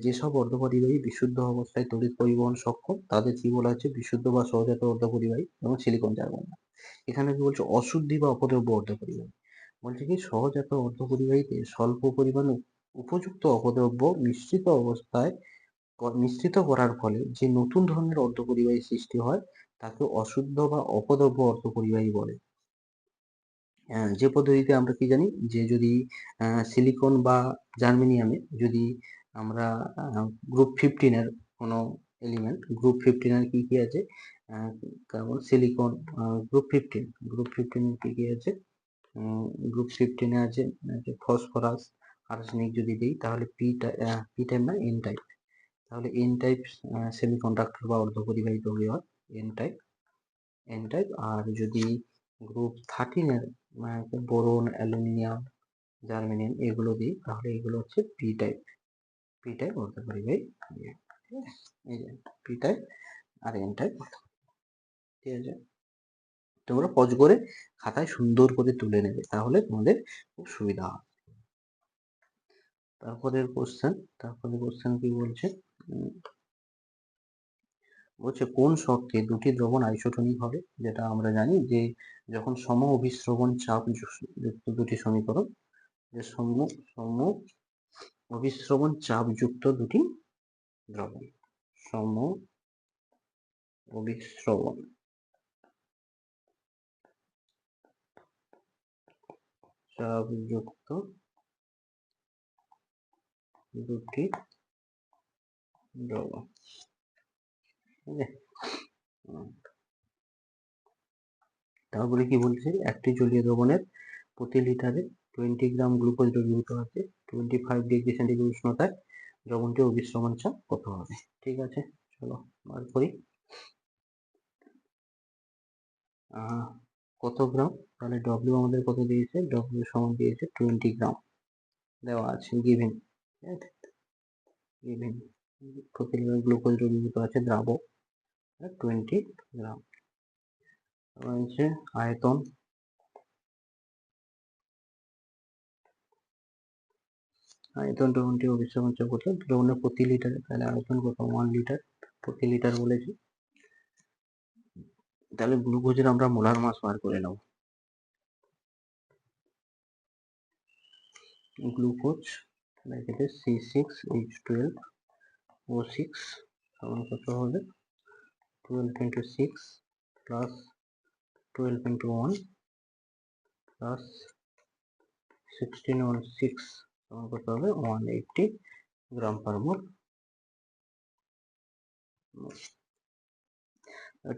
যেসব অর্ধপরিবাহী বিশুদ্ধ অবস্থায় তড়িৎ পরিবহন সক্ষম তাদের কি বলা হচ্ছে, বিশুদ্ধ বা সহজাত অর্ধপরিবাহী, এবং সিলিকন জার্মান। এখানে কি বলছে, অশুদ্ধি বা অপদ্রব্য অর্ধপরিবাহী। বলছে কি, সহজাত অর্ধপরিবাহীতে স্বল্প পরিমাণ উপযুক্ত অপদ্রব্য মিশ্রিত করার ফলে যে নতুন ধরনের অর্ধপরিবাহী সৃষ্টি হয় তাকে অশুদ্ধ বা অপদ্রব্য অর্ধপরিবাহী বলে। যে পদ্ধতিতে আমরা কি জানি, যে যদি সিলিকন বা জার্মেনিয়ামে যদি আমরা গ্রুপ 15-এর কোনো এলিমেন্ট, গ্রুপ 15-এর কি কি আছে, কার্বন, সিলিকন, গ্রুপ 15 কি কি আছে, গ্রুপ 15-এ আছে ফসফরাস, আর্সেনিক যদি দিই তাহলে পি টাইপ না এন টাইপ, তাহলে এন টাইপ সেমিকন্ডাক্টর বা অর্ধপরিবাহী তৈরি হয়, এন টাইপ। আর যদি গ্রুপ 13-এর বোরন, অ্যালুমিনিয়াম, জার্মেনিয়াম এগুলো দিই, তাহলে এগুলো হচ্ছে পি টাইপ অর্ধপরিবাহী। এই যে পি টাইপ আর এন টাইপ, ঠিক আছে, তোমরা পজ করে খাতায় সুন্দর করে তুলে নেবে, তাহলে তোমাদের খুব সুবিধা হবে। তারপরে কোশ্চেন কি বলছে, কোন শর্তে দুটি দ্রবণ আইসোটোনিক হবে, যেটা আমরা জানি যে যখন সম অভিস্রবণ চাপ যুক্ত দুটি সমীকরণ, যে সম অভিস্রবণ চাপ যুক্ত দুটি দ্রবণ, সম অভিস্রবণ চাপ যুক্ত দুটি দ্রবণ। তারপরে কি বলছে, একটি জলীয় দ্রবণের প্রতি লিটারে 20 গ্রাম গ্লুকোজ দ্রবীভূত আছে 25 ডিগ্রি সেন্টিগ্রেড উষ্ণতায়, দ্রবণটির অভিস্রবণ চাপ কত হবে। ঠিক আছে। চলো বার করি। কত গ্রাম, তাহলে ডব্লিউ আমাদের কত দিয়েছে, ডব্লিউ সমান দিয়েছে 20 গ্রাম দেওয়া আছে, গিভেন। গিভেন প্রতি লিটার গ্লুকোজ দ্রবীভূত আছে দ্রাবক 20 গ্রাম। রয়েছে আয়তন, আয়তন 20 অবিশ্রাম কত, দ্রবণের প্রতি লিটারে, তাহলে আয়তন কত 1 লিটার প্রতি লিটার বলেছি। তাহলে গ্লুকোজের আমরা মোলার মাস বার করে নেব। গ্লুকোজ ব্র্যাকেটে C6H12O6 সমান কত হবে 12 into 6 plus 12 into 1 plus 16 on 6 সমান কত হবে 180 গ্রাম পার মোল।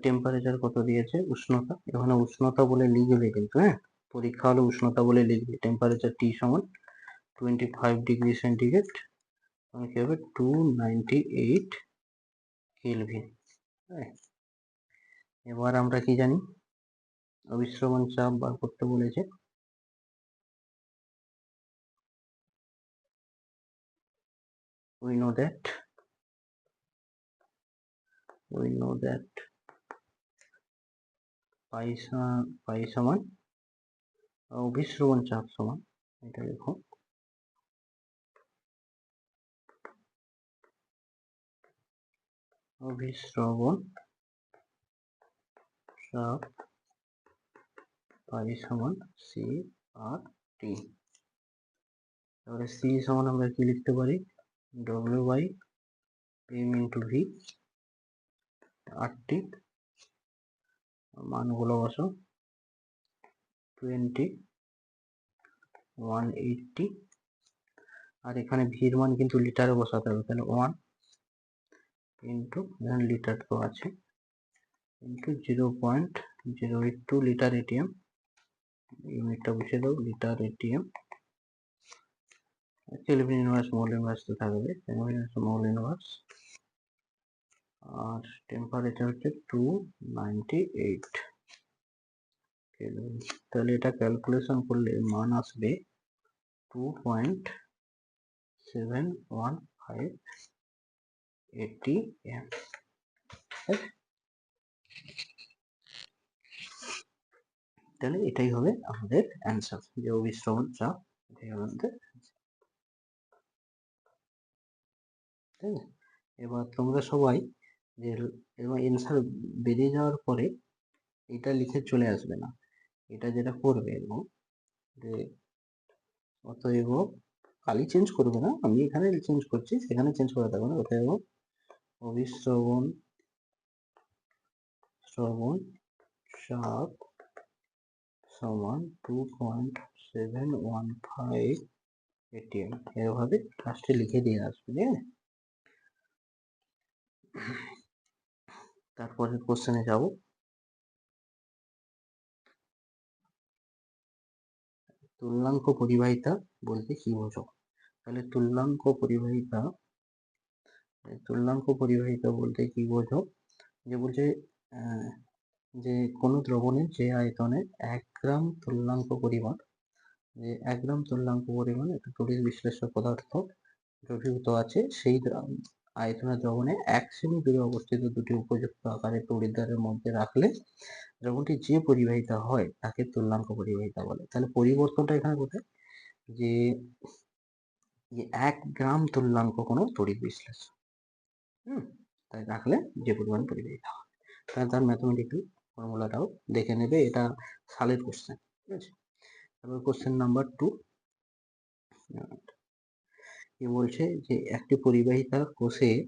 টেম্পারেচার কত দিয়েছে, উষ্ণতা, এখানে উষ্ণতা বলে লিখবে কিন্তু, হ্যাঁ পরীক্ষা হলে উষ্ণতা বলে লিখবে। টেম্পারেচার T সমান 25 ডিগ্রি সেন্টিগ্রেড, কি হবে 298 কেলভিন। এবার আমরা কি জানি, অবিশ্রবণ চাপ বার করতে বলেছে। we know that পাই সমান অভিশ্রবণ চাপ সমান, এটা লিখো অভিশ্রবণ চাপ পাই সমান CRT। তাহলে C সমান আমরা কি লিখতে পারি, W/M into V, RT মানগুলো বসো 20 180, আর এখানে ভির মান কিন্তু লিটারে বসাতে হবে, তাহলে 1 ইন্টু লিটার তো আছে ইন্টু 0.082 লিটার এটিএম, ইউনিটটা বসিয়ে দাও litre atm. Kelvin inverse mole inverse তো থাকবে, মোল ইনভার্স, আর টেম্পারেচার হচ্ছে 298 কেলভিন। তাহলে এটা ক্যালকুলেশন করলে মান আসবে 2.715 ATM। তাহলে এটাই হবে আমাদের অ্যান্সার, যে অবিশ্রবণ চাপ, এটাই হবে আমাদের। এবার তোমরা সবাই যে এবার অ্যান্সার বেরিয়ে যাওয়ার পরে এটা লিখে চলে আসবে না, এটা যেটা করবে এবং যে অতএব খালি চেঞ্জ করবে না, আমি এখানে চেঞ্জ করছি সেখানে চেঞ্জ করে থাকবে না, অতএব অবিশ্রবণ চাপ সমান 2.715 ATM, এভাবে লাস্টে লিখে দিয়ে আসবে। তারপরে কোশ্চেনে যাব। তুল্যাঙ্ক পরিবাহিতা বলতে কি বোঝো, তাহলে তুল্যাঙ্ক পরিবাহিতা বলতে কি বোঝো, যে বলছে যে কোনো দ্রবণে যে আয়তনে 1 গ্রাম তুল্যাঙ্ক পরিমাণ, যে 1 গ্রাম তুল্যাঙ্ক পরিমাণ একটা তড়িৎ বিশ্লেষ্য পদার্থ দ্রবীভূত আছে, সেই আয়তনের দ্রবণে 1 সেমি দূরে অবস্থিত দুটি উপযুক্ত আকারের তড়িৎদ্বারের মধ্যে রাখলে দ্রবণটি যে পরিবাহিতা হয় তাকে তুল্যাঙ্ক পরিবাহিতা বলে। তাহলে পরিবর্তনটা এখানে কোথায়, যে 1 গ্রাম তুল্যাঙ্ক কোনো তড়িৎ বিশ্লেষ্য, তাই রাখলে যে পরিমাণ পরিবাহিতা হয়, তাহলে তার ম্যাথমেটিক্যাল ফর্মুলাটাও দেখে নেবে, এটা সালের কোশ্চেন, ঠিক আছে। তারপর কোশ্চেন নাম্বার 2, কি বলছে যে একটি পরিবাহিতা কোষের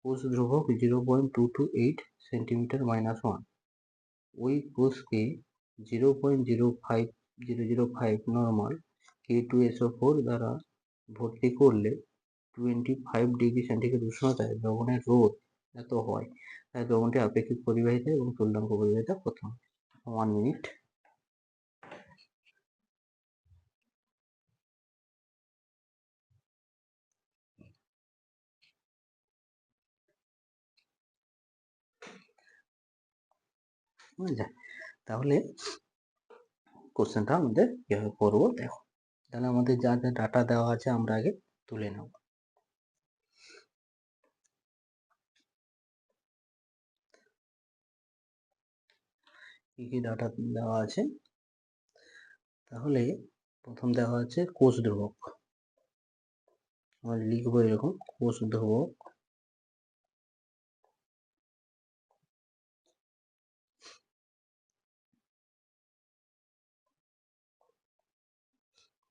কোষ ধ্রুবক 0.228 সেন্টিমিটার -1, ওই কোষকে 0.05005 নর্মাল K2SO4 দ্বারা ভর্তি করলে 25 ডিগ্রি সেন্টিগ্রেড উষ্ণতায় দ্রবণের রোধ এত হয়, তাই দ্রবণটি আপেক্ষিক পরিবাহিতা এবং তুল্যাঙ্ক পরিবাহিতা প্রথম। 1 মিনিট। বুঝলে? তাহলে কোশ্চেনটা আমাদের কিভাবে করবো দেখো। তাহলে আমাদের যা যা ডাটা দেওয়া আছে আমরা আগে তুলে নেব। কি কি ডাটা দেওয়া আছে, তাহলে প্রথম দেওয়া আছে কোষ ধ্রুবক। আমরা লিখবো এরকম কোষ ধ্রুবক,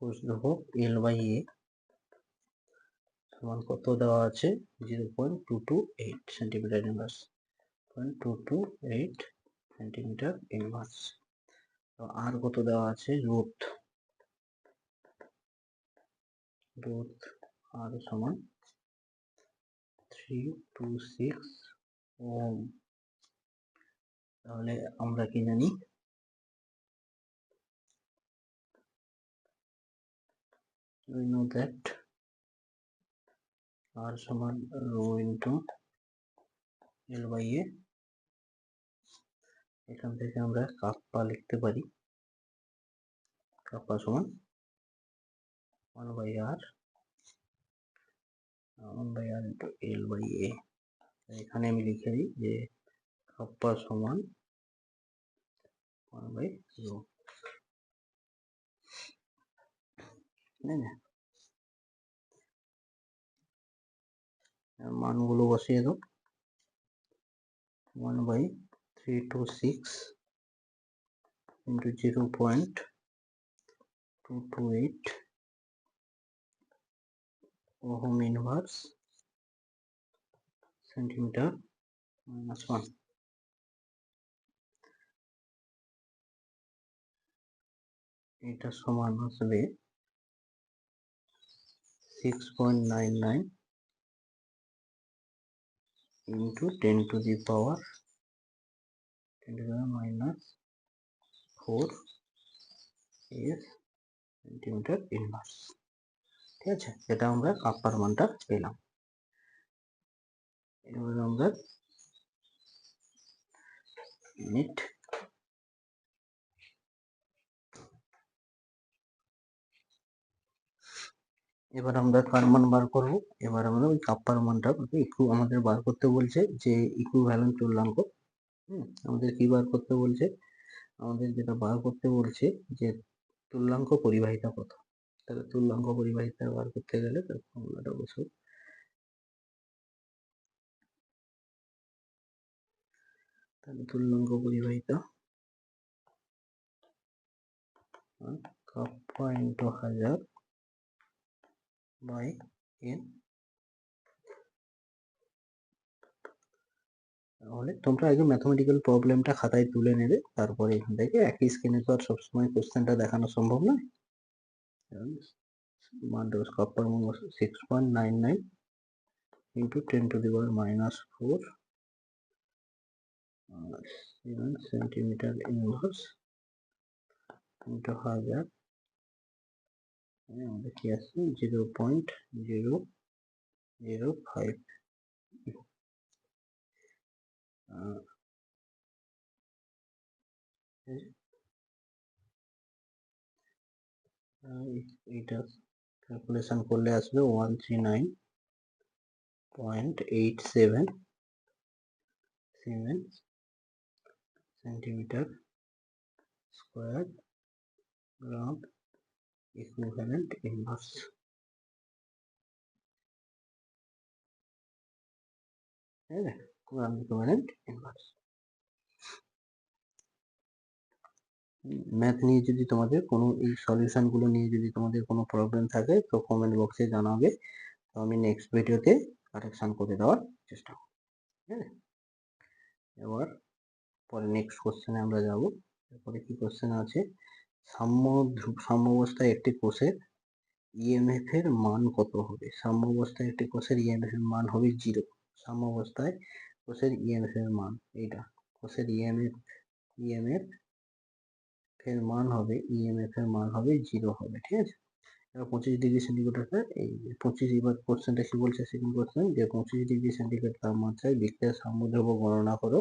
কোষ ধ্রুবক L/A সমান কত দেওয়া আছে 0.228 সেন্টিমিটার ইনভার্স, 0.228 সেন্টিমিটার ইনভার্স। আর কত দেওয়া আছে রুট আর সমান 326 ওহম। তাহলে আমরা কি জানি, we know that r সমান rho into L/A। এখান থেকে আমরা কাপ্পা লিখতে পারি, কাপ্পা সমান 1/r into L/A। এখানে আমি লিখে দিই যে কাপ্পা সমান 1/rho। মানগুলো বসিয়ে দাও, 1/326 into 0.228 ওহম ইনভার্স সেন্টিমিটার -1। এটা সমান আসবে 6.99 into 10 to the power -4 is centimetre inverse. ঠিক আছে, এটা আমরা কাপ্পার মানটা পেলাম। এবার আমরা ইউনিট এবার আমরা কার মান বার করব, এবার আমরা ওই কাপ্পার মানটা আমাদের বার করতে বলছে যে ইকুইভ্যালেন্ট তুল্যাঙ্ক। আমাদের কি বার করতে বলছে, আমাদের যেটা বার করতে বলছে যে তুল্যাঙ্ক পরিবাহিতা কত। তাহলে তুল্যাঙ্ক পরিবাহিতা বার করতে গেলে তার ফর্মুলাটা বসো, তাহলে তুল্যাঙ্ক পরিবাহিতা কাপ্পা ইন্টু 1000 বাই n। তাহলে তোমরা আগে ম্যাথমেটিক্যাল প্রবলেমটা খাতায় তুলে নেবে, তারপরে এখান থেকে একই স্ক্রিনে তো আর সবসময় কোশ্চেনটা দেখানো সম্ভব নয়। মানটা কাপ্পার মান 6.99 into 10 to the power -4 7 centimetre inverse into 1000। আমাদের কি আসছে 0.005। এটা ক্যালকুলেশন করলে আসবে 139.87 সেন্টিমিটার স্কোয়ার গ্রাম ইকুইভ্যালেন্ট ইনভার্স। গ্রাম ইকুইভ্যালেন্ট ইনভার্স। ম্যাথ নিয়ে যদি তোমাদের কোনো এই সলিউশন গুলো নিয়ে যদি তোমাদের কোনো প্রবলেম থাকে তো কমেন্ট বক্সে জানাবে, তো আমি নেক্সট ভিডিওতে কারেকশন করে দেওয়ার চেষ্টা করব। এবার পরে নেক্সট কোশ্চেনে আমরা যাব। এরপরে কি কোশ্চেন আছে, সাম্যাবস্থায় একটি কোষের ইএমএফ এর মান কত হবে। সাম্যাবস্থায় একটি কোষের ইএমএফ এর মান হবে 0। সাম্যাবস্থায় কোষের ইএমএফ এর মান, এইটা কোষের ইএমএফ এর মান হবে 0 হবে। ঠিক আছে, এবার 25 ডিগ্রি সেন্টিগ্রেড এই 25, এবার কোশ্চেনটা কি বলছে, সেকেন্ড কোশ্চেন যে 25 ডিগ্রি সেন্টিগ্রেড তাপমাত্রায় বৃত্তের সাম্যদ্রব্য গণনা করো।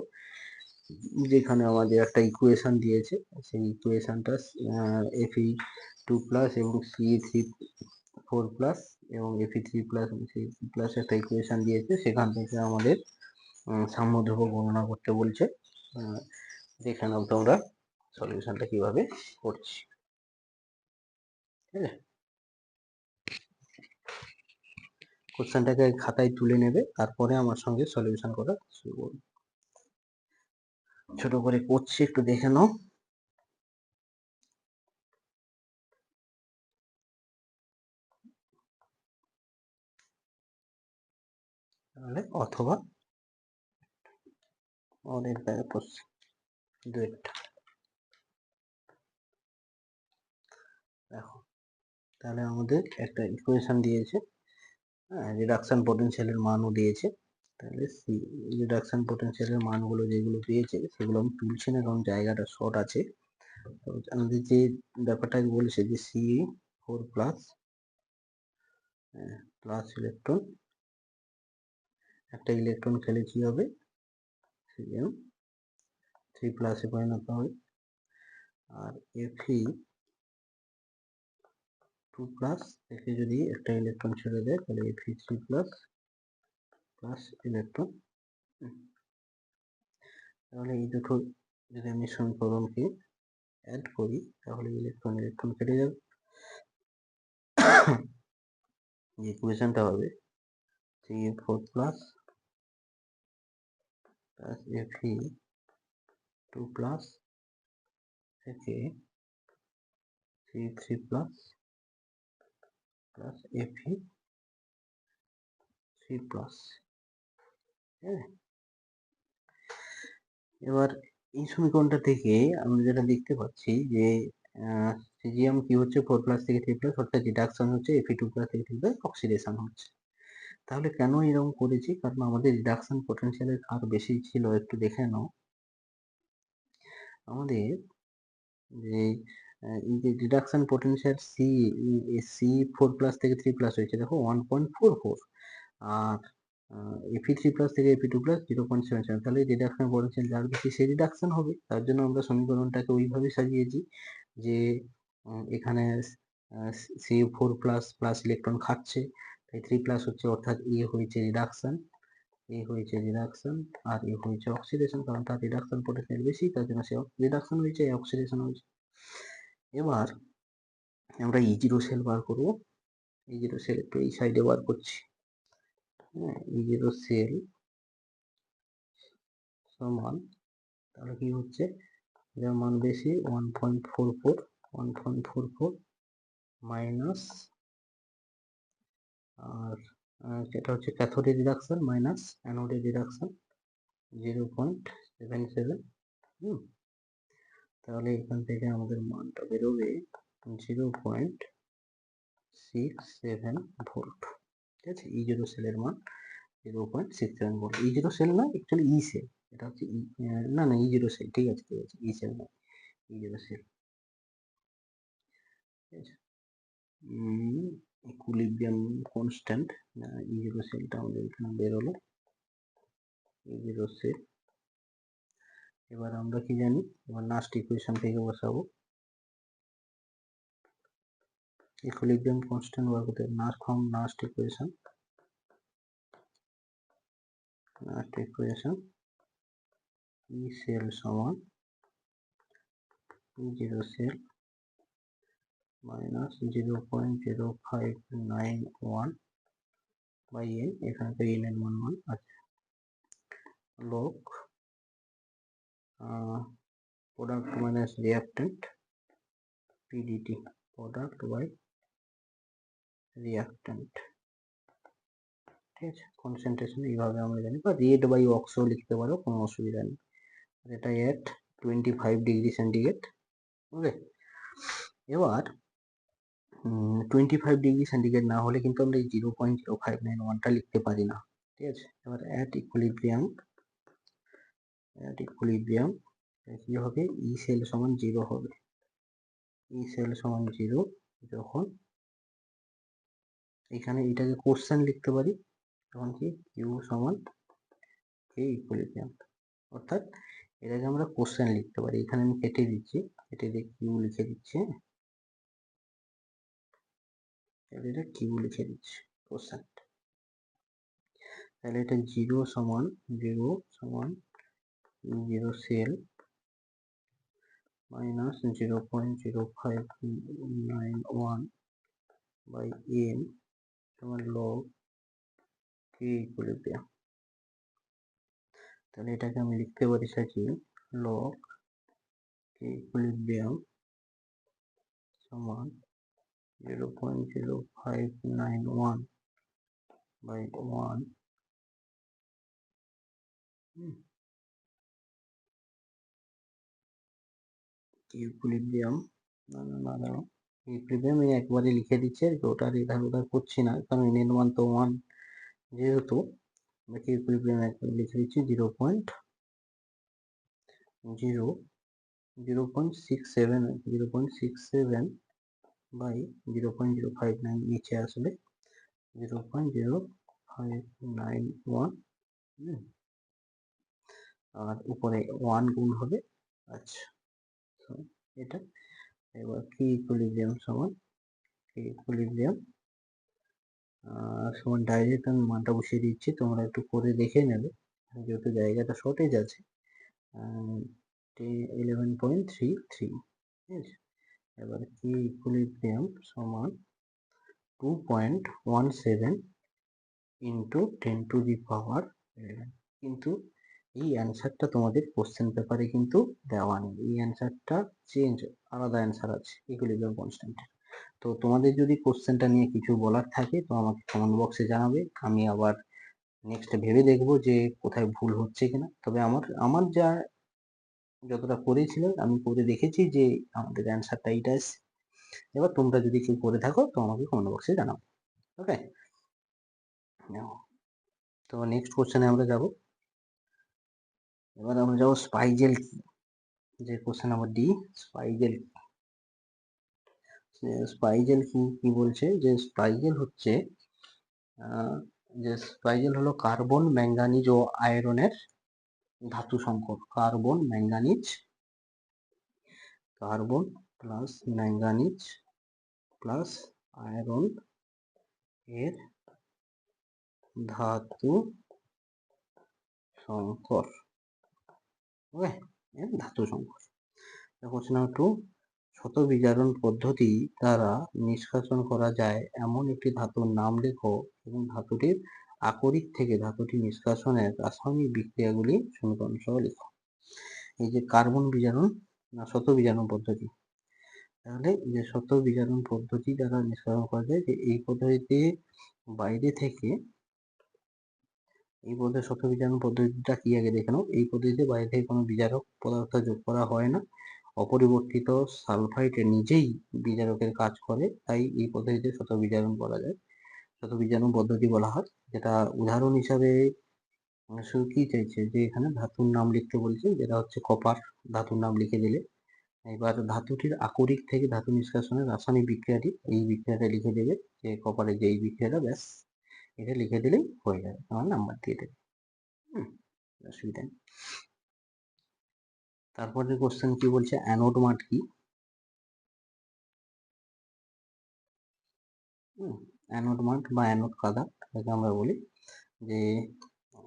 যেখানে আমাদের একটা ইকুয়েশন দিয়েছে, সেই ইকুয়েশনটা Fe2+ এবং Ce4+ এবং Fe3+ এবং Ce3+ একটা ইকুয়েশন দিয়েছে, সেখান থেকে আমাদের সাম্যধ্রুব গণনা করতে বলছে। দেখে নাও তোমরা সলিউশনটা কিভাবে করছি। ঠিক আছে, কোশ্চেনটাকে খাতায় তুলে নেবে, তারপরে আমার সঙ্গে সলিউশন করা শুরু করবে। ছোট করে করছি, একটু দেখে নাও। তাহলে অথবা অনেক জায়গায় করছি দুইটা। দেখো, তাহলে আমাদের একটা ইকুয়েশন দিয়েছে, রিডাকশন পটেনশিয়ালের মানও দিয়েছে। তাহলে রিডাকশন পটেনশিয়ালের মানগুলো যেগুলো দিয়েছে সেগুলো আমি তুলছি না, কারণ জায়গাটা শর্ট আছে। তো আমাদের যে ব্যাপারটা বলেছে যে Ce4+ প্লাস ইলেকট্রন, একটা ইলেকট্রন খেলে কি হবে, Cn3+ পরিণত হবে। আর Fe2+ থেকে যদি একটা ইলেকট্রন ছেড়ে দেয় তাহলে Fe3+ প্লাস ইলেকট্রন। তাহলে এই দুটো যদি আমি সমীকরণকে অ্যাড করি তাহলে ইলেকট্রন ইলেকট্রন কেটে যাবে। ইকুয়েশনটা হবে Ce4+ প্লাস Fe2+ থেকে Ce3+ প্লাস Fe3+। হ্যাঁ, এবার এই সমীকরণটা থেকে আমরা যেটা দেখতে পাচ্ছি যে সিজিএম কি হচ্ছে 4+ থেকে 3+, অর্থাৎ রিডাকশন হচ্ছে Fe2+ থেকে 3+, অক্সিডেশন হচ্ছে। তাহলে কেন এরকম করেছি, কারণ আমাদের রিডাকশন পটেনশিয়ালের হার বেশি ছিল। একটু দেখে নাও আমাদের যে এই যে রিডাকশন পটেনশিয়াল C4+ থেকে 3+ হয়েছে, দেখো 1.44, আর Fe3+ থেকে Fe2+ 0.77। তাহলে রিডাকশন পটেনশিয়াল যার বেশি সে রিডাকশন হবে। তার জন্য আমরা সমীকরণটাকে ওইভাবে সাজিয়েছি যে এখানে C4+ ইলেকট্রন খাচ্ছে, তাই 3+ হচ্ছে, অর্থাৎ এ হয়েছে রিডাকশন, আর এ হয়েছে অক্সিডেশন, কারণ তার রিডাকশন পটেনশিয়াল বেশি, তার জন্য সে রিডাকশন হয়েছে, অক্সিডেশন হয়েছে। এবার আমরা E0 সেল বার করব। E0 সেল একটু এই সাইডে বার করছি। হ্যাঁ, E0 সেল সমান, তাহলে কি হচ্ছে, যার মান বেশি 1.44 মাইনাস, আর যেটা হচ্ছে ক্যাথোডের রিডাকশন মাইনাস অ্যানোডের রিডাকশন 0.77। তাহলে এখান থেকে আমাদের মানটা বেরোবে 0.67 ভোল্ট। ঠিক আছে, E0 সেলের মান 0.67 ভোল্ট। E0 সেল না, অ্যাকচুয়ালি ই সেল, এটা হচ্ছে না E0 সেল, ঠিক আছে ই সেল না, E0 সেল। ঠিক আছে, ইকুইলিব্রিয়াম কনস্ট্যান্ট, E0 সেলটা আমাদের এখানে বেরোলো, E0 সেল। এবার আমরা কি জানি, এবার লাস্ট ইকুয়েশন থেকে বসাবো ইকুইলিব্রিয়াম কনস্ট্যান্ট বার করতে। লাস্ট ইকুয়েশন ই সেল সমান E0 sell minus 0.0591 by N, এখানে তো এন এর মান 1 আছে, লগ প্রোডাক্ট মাইনাস রিঅ্যাক্ট্যান্ট পিডিটি, প্রোডাক্ট বাই রিঅ্যাক্ট্যান্ট। ঠিক আছে, কনসেন্ট্রেশন এইভাবে আমরা জানি, বা রেট বাই অক্সও লিখতে পারো, কোনো অসুবিধা নেই। এটা এট 25 ডিগ্রি সেন্টিগ্রেড। ওকে, এবার 25 ডিগ্রি সেন্টিগ্রেড না হলে কিন্তু আমরা এই 0.0591টা লিখতে পারি না। ঠিক আছে, এবার অ্যাট ইকুইলিব্রিয়াম কি হবে, ই সেল সমান 0 হবে। ই সেল সমান 0 যখন এখানে এটাকে কোশ্চেন লিখতে পারি, তখন কি কিউ সমান কে ইকুইলিব্রিয়াম, অর্থাৎ এটাকে আমরা কোশ্চেন লিখতে পারি। এখানে আমি কেটে দিচ্ছি, কেটে দিয়ে কিউ লিখে দিচ্ছি, এটা কিউ লিখে দিচ্ছি কোশ্চেন। তাহলে এটা 0 সমান 0 সেল মাইনাস 0.0591 বাই এন সমান লগ কে ইকুইলিব্রিয়াম। তাহলে এটাকে আমি লিখতে পারি সাজিয়ে লগ কে ইকুইলিব্রিয়াম সমান 0.0591 বাই 1 ইকুইলিব্রিয়াম ইকুইলিব্রিয়াম আমি একবারে লিখে দিচ্ছি, আর ওটা ইধার উধার করছি না, কারণ এন এর মান তো 1 যেহেতু আমাকে ইকুইলিব্রিয়াম একবার লিখে দিচ্ছি 0.67 বাই 0.059 নিচে আসবে 0.0591 আর উপরে 1 গুণ হবে। আচ্ছা, এটা এবার কি ইকুইলিব্রিয়াম সমান সমান ডাইরেক্ট আমি মানটা বসিয়ে দিচ্ছি, তোমরা একটু করে দেখে নেবে যেহেতু জায়গাটা শর্টেজ আছে। 11.33, ঠিক আছে। এবার কি ইকুইলিব্রিয়াম সমান 2.17 ইন্টু 10 টু দি পাওয়ার 11। কিন্তু এই অ্যান্সারটা তোমাদের কোশ্চেন পেপারে কিন্তু দেওয়া নেই, এই অ্যান্সারটা চেঞ্জ, আলাদা অ্যান্সার আছে ইকুইলিব্রিয়াম কনস্ট্যান্ট। তো তোমাদের যদি কোশ্চেনটা নিয়ে কিছু বলার থাকে তো আমাকে কমেন্ট বক্সে জানাবে, আমি আবার নেক্সট ভেবে দেখবো যে কোথায় ভুল হচ্ছে কিনা। তবে আমার যতটা করেছিলাম আমি করে দেখেছি যে আমাদের অ্যান্সারটা এইটা এসছে। এবার তোমরা যদি কেউ করে থাকো তো আমাকে কমেন্ট বক্সে জানাও। ওকে, তো নেক্সট কোশ্চেনে আমরা যাব। এবার আমরা যাবো স্পাইজেল কি, যে কোশ্চেন নাম্বার ডি। স্পাইজেল কি বলছে, যে স্পাইজেল হলো কার্বন, ম্যাঙ্গানিজ ও আয়রনের ধাতু সংকর। Carbon plus manganese plus iron এর ধাতু সংকর। ওকে, এর ধাতু সংকর। কোশ্চেন নাম্বার 2, শত বিজারণ পদ্ধতি দ্বারা নিষ্কাশন করা যায় এমন একটি ধাতুর নাম লেখো এবং ধাতুটির আকরিক থেকে ধাতুটি নিষ্কাশনের রাসায়নিক বিক্রিয়াগুলি সমীকরণ সহ লেখো। এই যে কার্বন বিজারণ না শত বিজারণ পদ্ধতি, তাহলে যে শত বিজারণ পদ্ধতি দ্বারা নিষ্কাশন করা যায়, যে এই পদ্ধতিতে বাইরে থেকে শত বিজারণ পদ্ধতিটা কি আগে দেখে নাও। এই পদ্ধতিতে বাইরে থেকে কোনো বিজারক পদার্থ যোগ করা হয় না, অপরিবর্তিত সালফাইড নিজেই বিজারকের কাজ করে, তাই এই পদ্ধতিতে শত বিজারণ করা যায়, শত বিজারণ পদ্ধতি বলা হয়। যেটা উদাহরণ হিসাবে শুধু কি চাইছে, যে এখানে ধাতুর নাম লিখতে বলছে, যেটা হচ্ছে কপার, ধাতুর নাম লিখে দিলে। এবার ধাতুটির আকরিক থেকে ধাতু নিষ্কাশনের রাসায়নিক বিক্রিয়াটি, এই বিক্রিয়াটা লিখে দেবে, যে কপারের যে এই বিক্রিয়াটা, ব্যাস এটা লিখে দিলেই হয়ে যাবে, আমার নাম্বার দিয়ে দেবে, অসুবিধা নেই। তারপরে কোশ্চেন কি বলছে, অ্যানোড মাঠ কি। অ্যানোড মাঠ বা অ্যানোড কাদা তাকে আমরা বলি, যে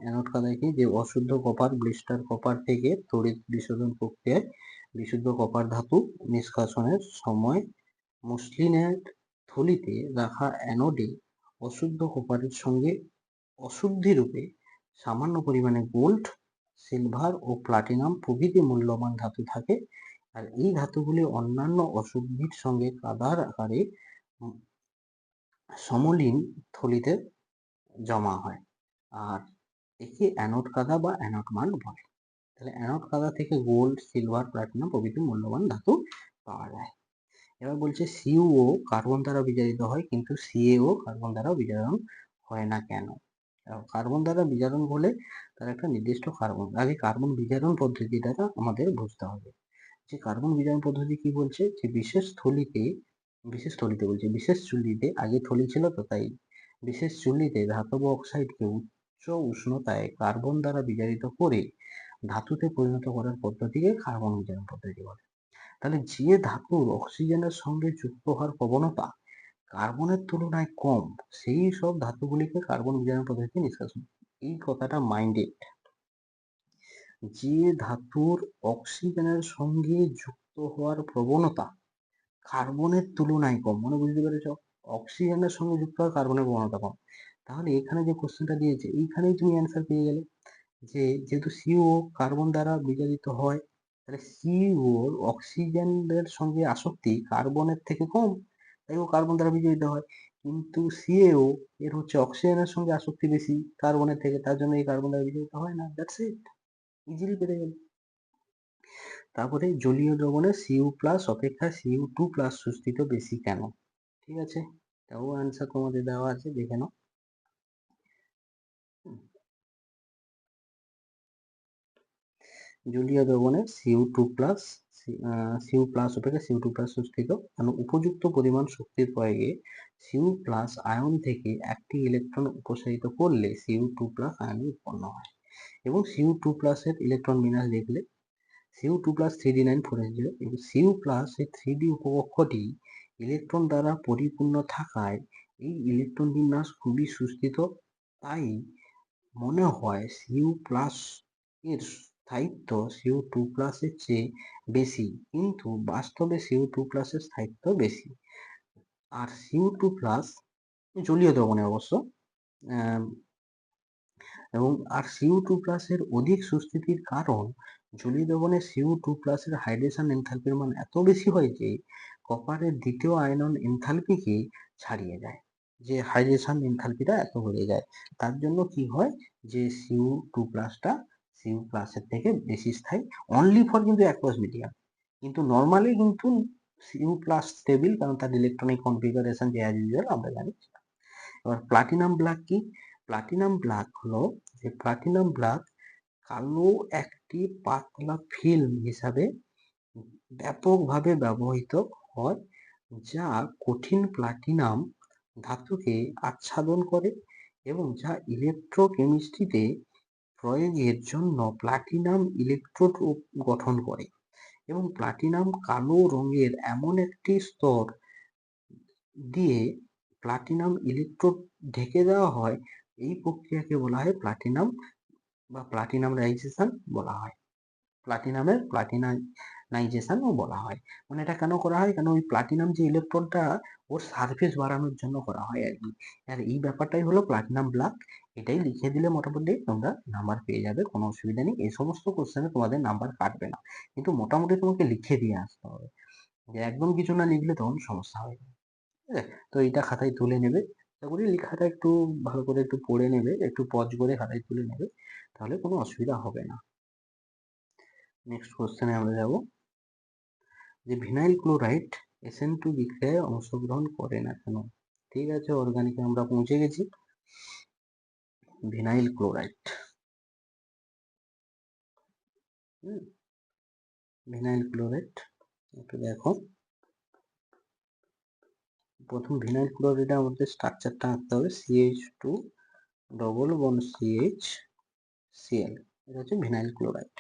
অ্যানোড কাদায় কি, যে অশুদ্ধ কপার, ব্লিস্টার কপার থেকে তড়িৎ বিশোধন প্রক্রিয়ায় বিশুদ্ধ কপার ধাতু নিষ্কাশনের সময় মসলিনের থলিতে রাখা অ্যানোডে অশুদ্ধ কপারের সঙ্গে অশুদ্ধি রূপে সামান্য পরিমাণে গোল্ড, সিলভার ও প্লাটিনাম প্রভৃতি মূল্যবান ধাতু থাকে, আর এই ধাতুগুলি অন্যান্য অশুদ্ধির সঙ্গে কাদার আকারে সমলীন থলিতে জমা হয়, আর একে অ্যানোড কাদা বা অ্যানোড মাঠ বলে। তাহলে অ্যানোড কাদা থেকে গোল্ড, সিলভার, প্লাটিনাম প্রভৃতি মূল্যবান ধাতু পাওয়া যায়। এবার বলছে সিউও কার্বন দ্বারা বিজারিত হয়, কিন্তু সিএও কার্বন দ্বারা বিজারণ হয় না কেন। কার্বন দ্বারা বিজারণ বলে তার একটা নির্দিষ্ট কার্বন, আগে কার্বন বিজারণ পদ্ধতি দ্বারা আমাদের বুঝতে হবে। যে কার্বন বিজারণ পদ্ধতি কি বলছে, যে বিশেষ চুল্লিতে, আগে থলি ছিল তো তাই বিশেষ চুল্লিতে ধাতব অক্সাইডকে উচ্চ উষ্ণতায় কার্বন দ্বারা বিজারিত করে ধাতুতে পরিণত করার পদ্ধতিকে কার্বন বিজারণ পদ্ধতি বলে। তাহলে যে ধাতুর অক্সিজেনের সঙ্গে যুক্ত হওয়ার প্রবণতা কার্বনের তুলনায় কম, সেই সব ধাতুগুলিকে কার্বন বিজারণ পদ্ধতিতে নিষ্কাশন। এই কথাটা মাইন্ডে, যে ধাতুর অক্সিজেনের সঙ্গে যুক্ত হওয়ার প্রবণতা কার্বনের তুলনায় কম, মানে বুঝতে পেরেছ, অক্সিজেনের সঙ্গে যুক্ত হওয়ার কার্বনের প্রবণতা কম। তাহলে এখানে যে কোশ্চেনটা দিয়েছে এইখানেই তুমি অ্যান্সার পেয়ে গেলে, যে যেহেতু সিও কার্বন দ্বারা বিজারিত হয়, তাহলে সিওর অক্সিজেনের সঙ্গে আসক্তি কার্বনের থেকে কম, তাই ও কার্বন দ্বারা বিজারিত হয়। কিন্তু সিএও এর হচ্ছে অক্সিজেনের সঙ্গে আসক্তি বেশি কার্বনের থেকে, তার জন্য এই কার্বন দ্বারা বিজারিত হয় না। দ্যাটস ইট, ইজিলি পেরে গেল। তারপরে জলীয় দ্রবণে সিউ প্লাস অপেক্ষা সিউ টু প্লাস সুস্থিত বেশি কেন? ঠিক আছে, তাও অ্যান্সার তোমাদের দেওয়া আছে, দেখে নাও। জলীয় দ্রবণে সিউ প্লাস অপেক্ষা সিউ টু প্লাস সুস্থিত, কারণ উপযুক্ত পরিমাণ শক্তির প্রয়োগে সিউ প্লাস আয়ন থেকে একটি ইলেকট্রন উপসারিত করলে সিউ টু প্লাস আয়ন উৎপন্ন হয়। এবং সিউ টু প্লাসের ইলেকট্রন বিন্যাস দেখলে see you two plus 3d9 4s0, এবং সিউ প্লাস এই 3d উপকক্ষটি ইলেকট্রন দ্বারা পরিপূর্ণ থাকায় এই ইলেকট্রন বিন্যাস খুবই সুস্থিত। তাই মনে হয় সিউ প্লাস এর স্থায়িত্ব সিউ টু প্লাসের চেয়ে বেশি, কিন্তু বাস্তবে সিউ টু প্লাসের স্থায়িত্ব বেশি। আর সিউ টু প্লাস জলীয় দ্রবণে অবশ্য, এবং আর সিউ টু প্লাসের অধিক সুস্থিতির কারণ জলীয় দ্রবণে সিউ টু প্লাসের হাইড্রেশন এনথালপির মান এত বেশি হয় যে কপারের দ্বিতীয় আয়নন এনথালপিকে ছাড়িয়ে যায়, যে হাইড্রেশন এনথালপিটা এত বেড়ে যায়। তার জন্য কি হয়, যে সিউ টু প্লাসটা সিউ প্লাসের থেকে বেশি স্থায়ী, অনলি ফর কিন্তু অ্যাকুয়াস মিডিয়াম। কিন্তু নর্মালি কিন্তু সিউ প্লাস স্টেবল, কারণ তার ইলেকট্রনিক কনফিগারেশন যে অ্যাজ ইউজুয়াল আমরা জানি। এবার প্লাটিনাম ব্ল্যাক কি? প্লাটিনাম ব্ল্যাক হলো যে প্লাটিনাম ব্ল্যাক কালো একটি পাতলা ফিল্ম হিসাবে ব্যাপকভাবে ব্যবহৃত হয়, যা কঠিন প্লাটিনাম ধাতুকে আচ্ছাদন করে এবং যা ইলেকট্রোকেমিস্ট্রিতে প্রয়োগের জন্য প্লাটিনাম ইলেকট্রোড গঠন করে। এবং প্লাটিনাম কালো রঙের এমন একটি স্তর দিয়ে প্লাটিনাম ইলেকট্রোড ঢেকে দেওয়া হয়, এই প্রক্রিয়াকে বলা হয় প্লাটিনাম বা প্লাটিনামাইজেশন বলা হয়। প্লাটিনামের প্লাটিনামাইজেশনও বলা হয়। মানে এটা কেন করা হয়, কেন ওই প্লাটিনাম যে ইলেকট্রনটা ওর সারফেস বাড়ানোর জন্য করা হয় আর কি। আর এই ব্যাপারটাই হলো প্লাটিনাম ব্ল্যাক। এটাই লিখে দিলে মোটামুটি তোমরা নাম্বার পেয়ে যাবে, কোনো অসুবিধা নেই। এই সমস্ত কোশ্চেনে তোমাদের নাম্বার কাটবে না, কিন্তু মোটামুটি তোমাকে লিখে দিয়ে আসতে হবে, যে একদম কিছু না লিখলে তখন সমস্যা হয়। ঠিক আছে, তো এইটা খাতায় তুলে নেবে, আশা করি লেখাটা একটু ভালো করে একটু পড়ে নেবে, একটু পজ করে খাতায় তুলে নেবে, তাহলে কোনো অসুবিধা হবে না। নেক্সট কোশ্চেনে আমরা যাব, যে ভিনাইল ক্লোরাইড SN2 বিক্রিয়ায় অংশগ্রহণ করে না কেন? ঠিক আছে, অর্গানিকে আমরা পৌঁছে গেছি। ভিনাইল ক্লোরাইড, ভিনাইল ক্লোরাইড একটু দেখো। প্রথম ভিনাইল ক্লোরাইডের আমাদের স্ট্রাকচারটা আঁকতে হবে, CH2 double bond CH Cl, এটা হচ্ছে ভিনাইল ক্লোরাইড।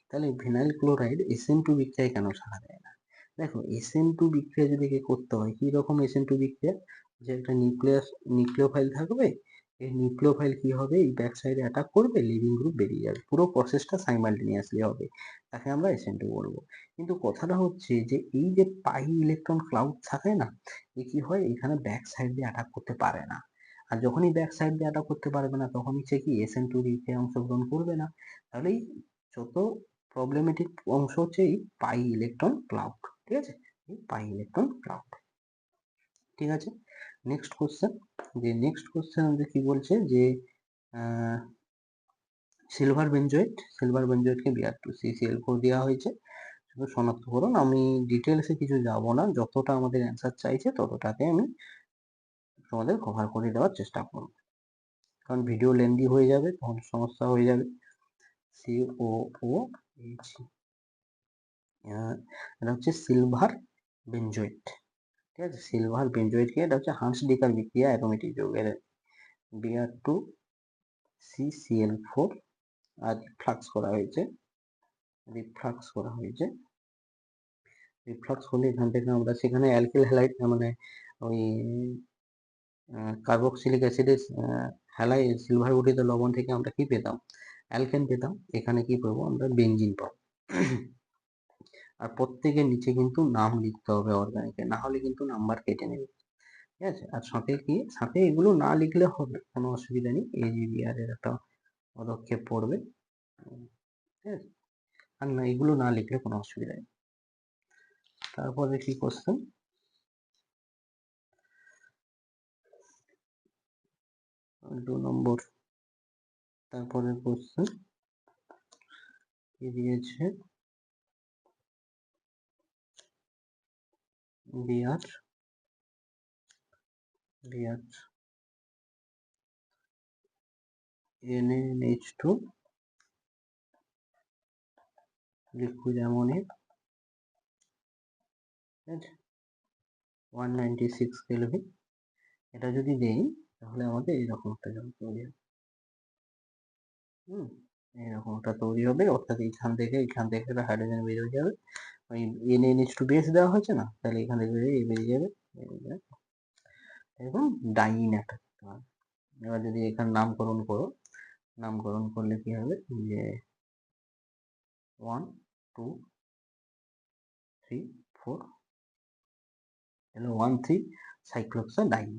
তাহলে ভিনাইল ক্লোরাইড SN2 বিক্রিয়ায় কেন সাড়া দেয় না? দেখো, SN2 বিক্রিয়া যদি করতে হয়, কি রকম SN2 বিক্রিয়া, যে একটা নিউক্লিওফাইল থাকবে, এই নিউক্লিওফাইল কি হবে, এই ব্যাক সাইডে অ্যাটাক করবে, লিভিং গ্রুপ বেরিয়ে যাবে, পুরো প্রসেসটা সাইমালটেনিয়াসলি হবে, তাকে আমরা SN2 বলবো। কিন্তু কথাটা হচ্ছে যে এই যে পাই ইলেকট্রন ক্লাউড থাকে না, এ কি হয়, এখানে ব্যাক সাইড দিয়ে অ্যাটাক করতে পারে না। আর যখনই ব্যাক সাইড দিয়ে অ্যাটাক করতে পারবে না, তখন হচ্ছে কি SN2 বিক্রিয়ায় অংশগ্রহণ করবে না। তাহলে এই যত প্রবলেমেটিক অংশ হচ্ছে এই পাই ইলেকট্রন ক্লাউড। ঠিক আছে, এই পাই ইলেকট্রন ক্লাউড। ঠিক আছে, নেক্সট কোশ্চেন, যে নেক্সট কোশ্চেন আমাদের কি বলছে, যে সিলভার বেঞ্জয়েটকে Br2CCl4 দেওয়া হয়েছে, শুধু শনাক্তকরণ। আমি ডিটেলসে কিছু যাব না, যতটা আমাদের অ্যান্সার চাইছে ততটাকে আমি তোমাদের কভার করে দেওয়ার চেষ্টা করব, কারণ ভিডিও লেন্দি হয়ে যাবে, তখন সমস্যা হয়ে যাবে। COOH, এটা হচ্ছে সিলভার বেঞ্জয়েট। ঠিক আছে, সিলভার বেঞ্জয়েটকে, এটা হচ্ছে হান্সডিকার বিক্রিয়া অ্যারোমেটিক যৌগের Br2CCl4 আর রিফ্লাক্স করা হয়েছে, রিফ্লাক্স করলে এখান থেকে আমরা সেখানে অ্যালকিল হ্যালাইড মানে ওই কার্বক্সিলিক অ্যাসিডের সিলভার গঠিত লবণ থেকে আমরা কি পেতাম, অ্যালকেন পেতাম। এখানে কি পাবো আমরা, বেনজিন পাবো। আর প্রত্যেকের নিচে কিন্তু নাম লিখতে হবে অর্গানিকের, না হলে কিন্তু নাম্বার কেটে নেবে, ঠিক আছে। আর সাথে এগুলো না লিখলে হবে, কোনো অসুবিধা নেই, AGBR এর একটা পদক্ষেপ পড়বে, ঠিক আছে। আর না, এগুলো না লিখলে কোনো অসুবিধা নেই। তারপরে কি কোশ্চেন, 2 নম্বর, তারপরে কোশ্চেন কি দিয়েছে, বিআর NaNH2 লিকুইড অ্যামোনিয়া, ঠিক আছে, 196 কেলভিন। এটা যদি দেই তাহলে আমাদের এইরকম একটা জল তৈরি হবে, এইরকম একটা তৈরি হবে, অর্থাৎ এখান থেকে একটা হাইড্রোজেন বেরিয়ে যাবে, ওই NaNH2 বেস দেওয়া হয়েছে না, তাহলে এখান থেকে বেরিয়ে যাবে এবং ডাইন একটা করতে হবে। এবার যদি এখানে নামকরণ করলে কি হবে, যে 1 2 3 4, হলো 1,3 সাইক্লোহেক্সাডাইন,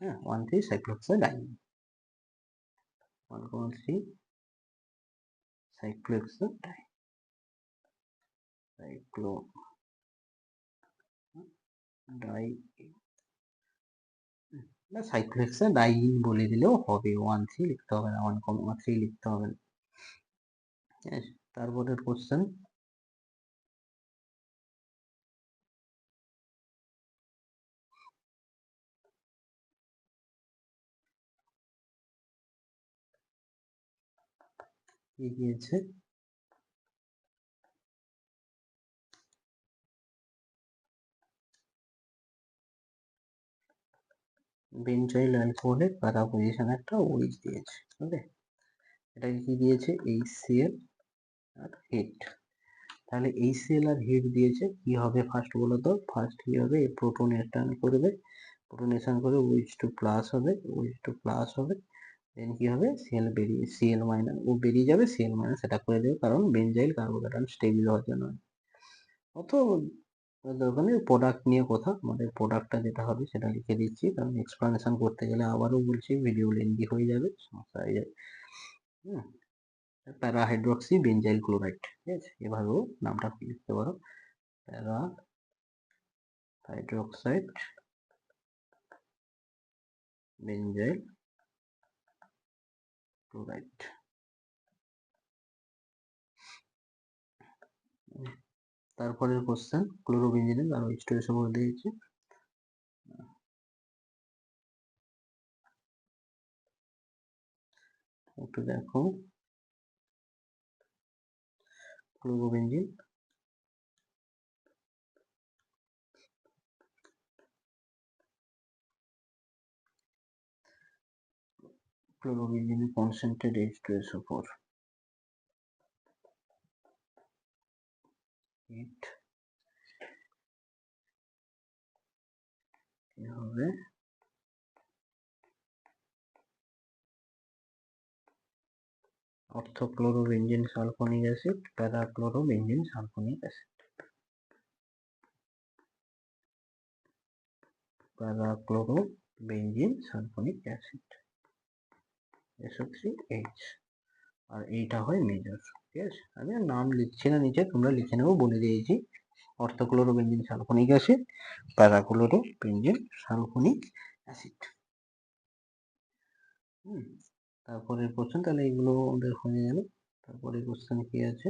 হ্যাঁ 1,3 সাইক্লোহেক্সাডাইন, 1,3 সাইক্লোহেক্সাডাইন, সাইক্লোহেক্সাডাইন বলে দিলেও হবে, 1,3 লিখতে হবে না, 1,3 লিখতে হবে না, ঠিক আছে। তারপরের কোশ্চেন, কি দিয়েছে, বেঞ্জয়েল অ্যালকোহলের প্যারা পজিশন একটা OH দিয়েছে, ওকে। এটাকে কি দিয়েছে, HCl আর হেড। তাহলে HCl আর হেড দিয়েছে, কি হবে ফার্স্ট বলো তো, ফার্স্ট কি হবে, প্রোটোনেশন করবে, প্রোটোনেশন করে OH2 প্লাস হবে, OH2 প্লাস হবে, দেন কি হবে, Cl মাইনাস, ও বেরিয়ে যাবে, Cl মাইনাস সেটা করে দেবে, কারণ বেঞ্জাইল কার্বোক্যাটায়ন স্টেবল হওয়ার জন্য। অত দরকার নেই, প্রোডাক্ট নিয়ে কথা, আমাদের প্রোডাক্টটা যেটা হবে সেটা লিখে দিচ্ছি, কারণ এক্সপ্লানেশন করতে গেলে আবারও বলছি ভিডিও লেন্দি হয়ে যাবে, সমস্যা হয়ে যাবে। প্যারা হাইড্রক্সি বেঞ্জাইল ক্লোরাইড, ঠিক আছে, এভাবেও নামটা লিখতে পারো, প্যারা হাইড্রক্সাইড বেঞ্জাইল ক্লোরাইড। তারপরের কোশ্চেন, ক্লোরোবেঞ্জিনের আরো স্টোরেজ ওপর দিয়েছে, একটু দেখো, ক্লোরোবেঞ্জিন কনসেন্ট্রেট H2SO4, কি হবে, orthochlorobenzene sulphonic acid, parachlorobenzene sulphonic acid, parachlorobenzene sulphonic acid, SO3H, আর এইটা হয় মেজর, ঠিক আছে। আমি আর নাম লিখছি না নিচে, তোমরা লিখে নেবো, বলে দিয়েছি, অর্থোক্লোরোবেঞ্জিন sulphonic acid, parachlorobenzene sulphonic acid. তারপরের কোশ্চেন, তাহলে এগুলো আমাদের হয়ে গেল। তারপরে কোশ্চেন কি আছে,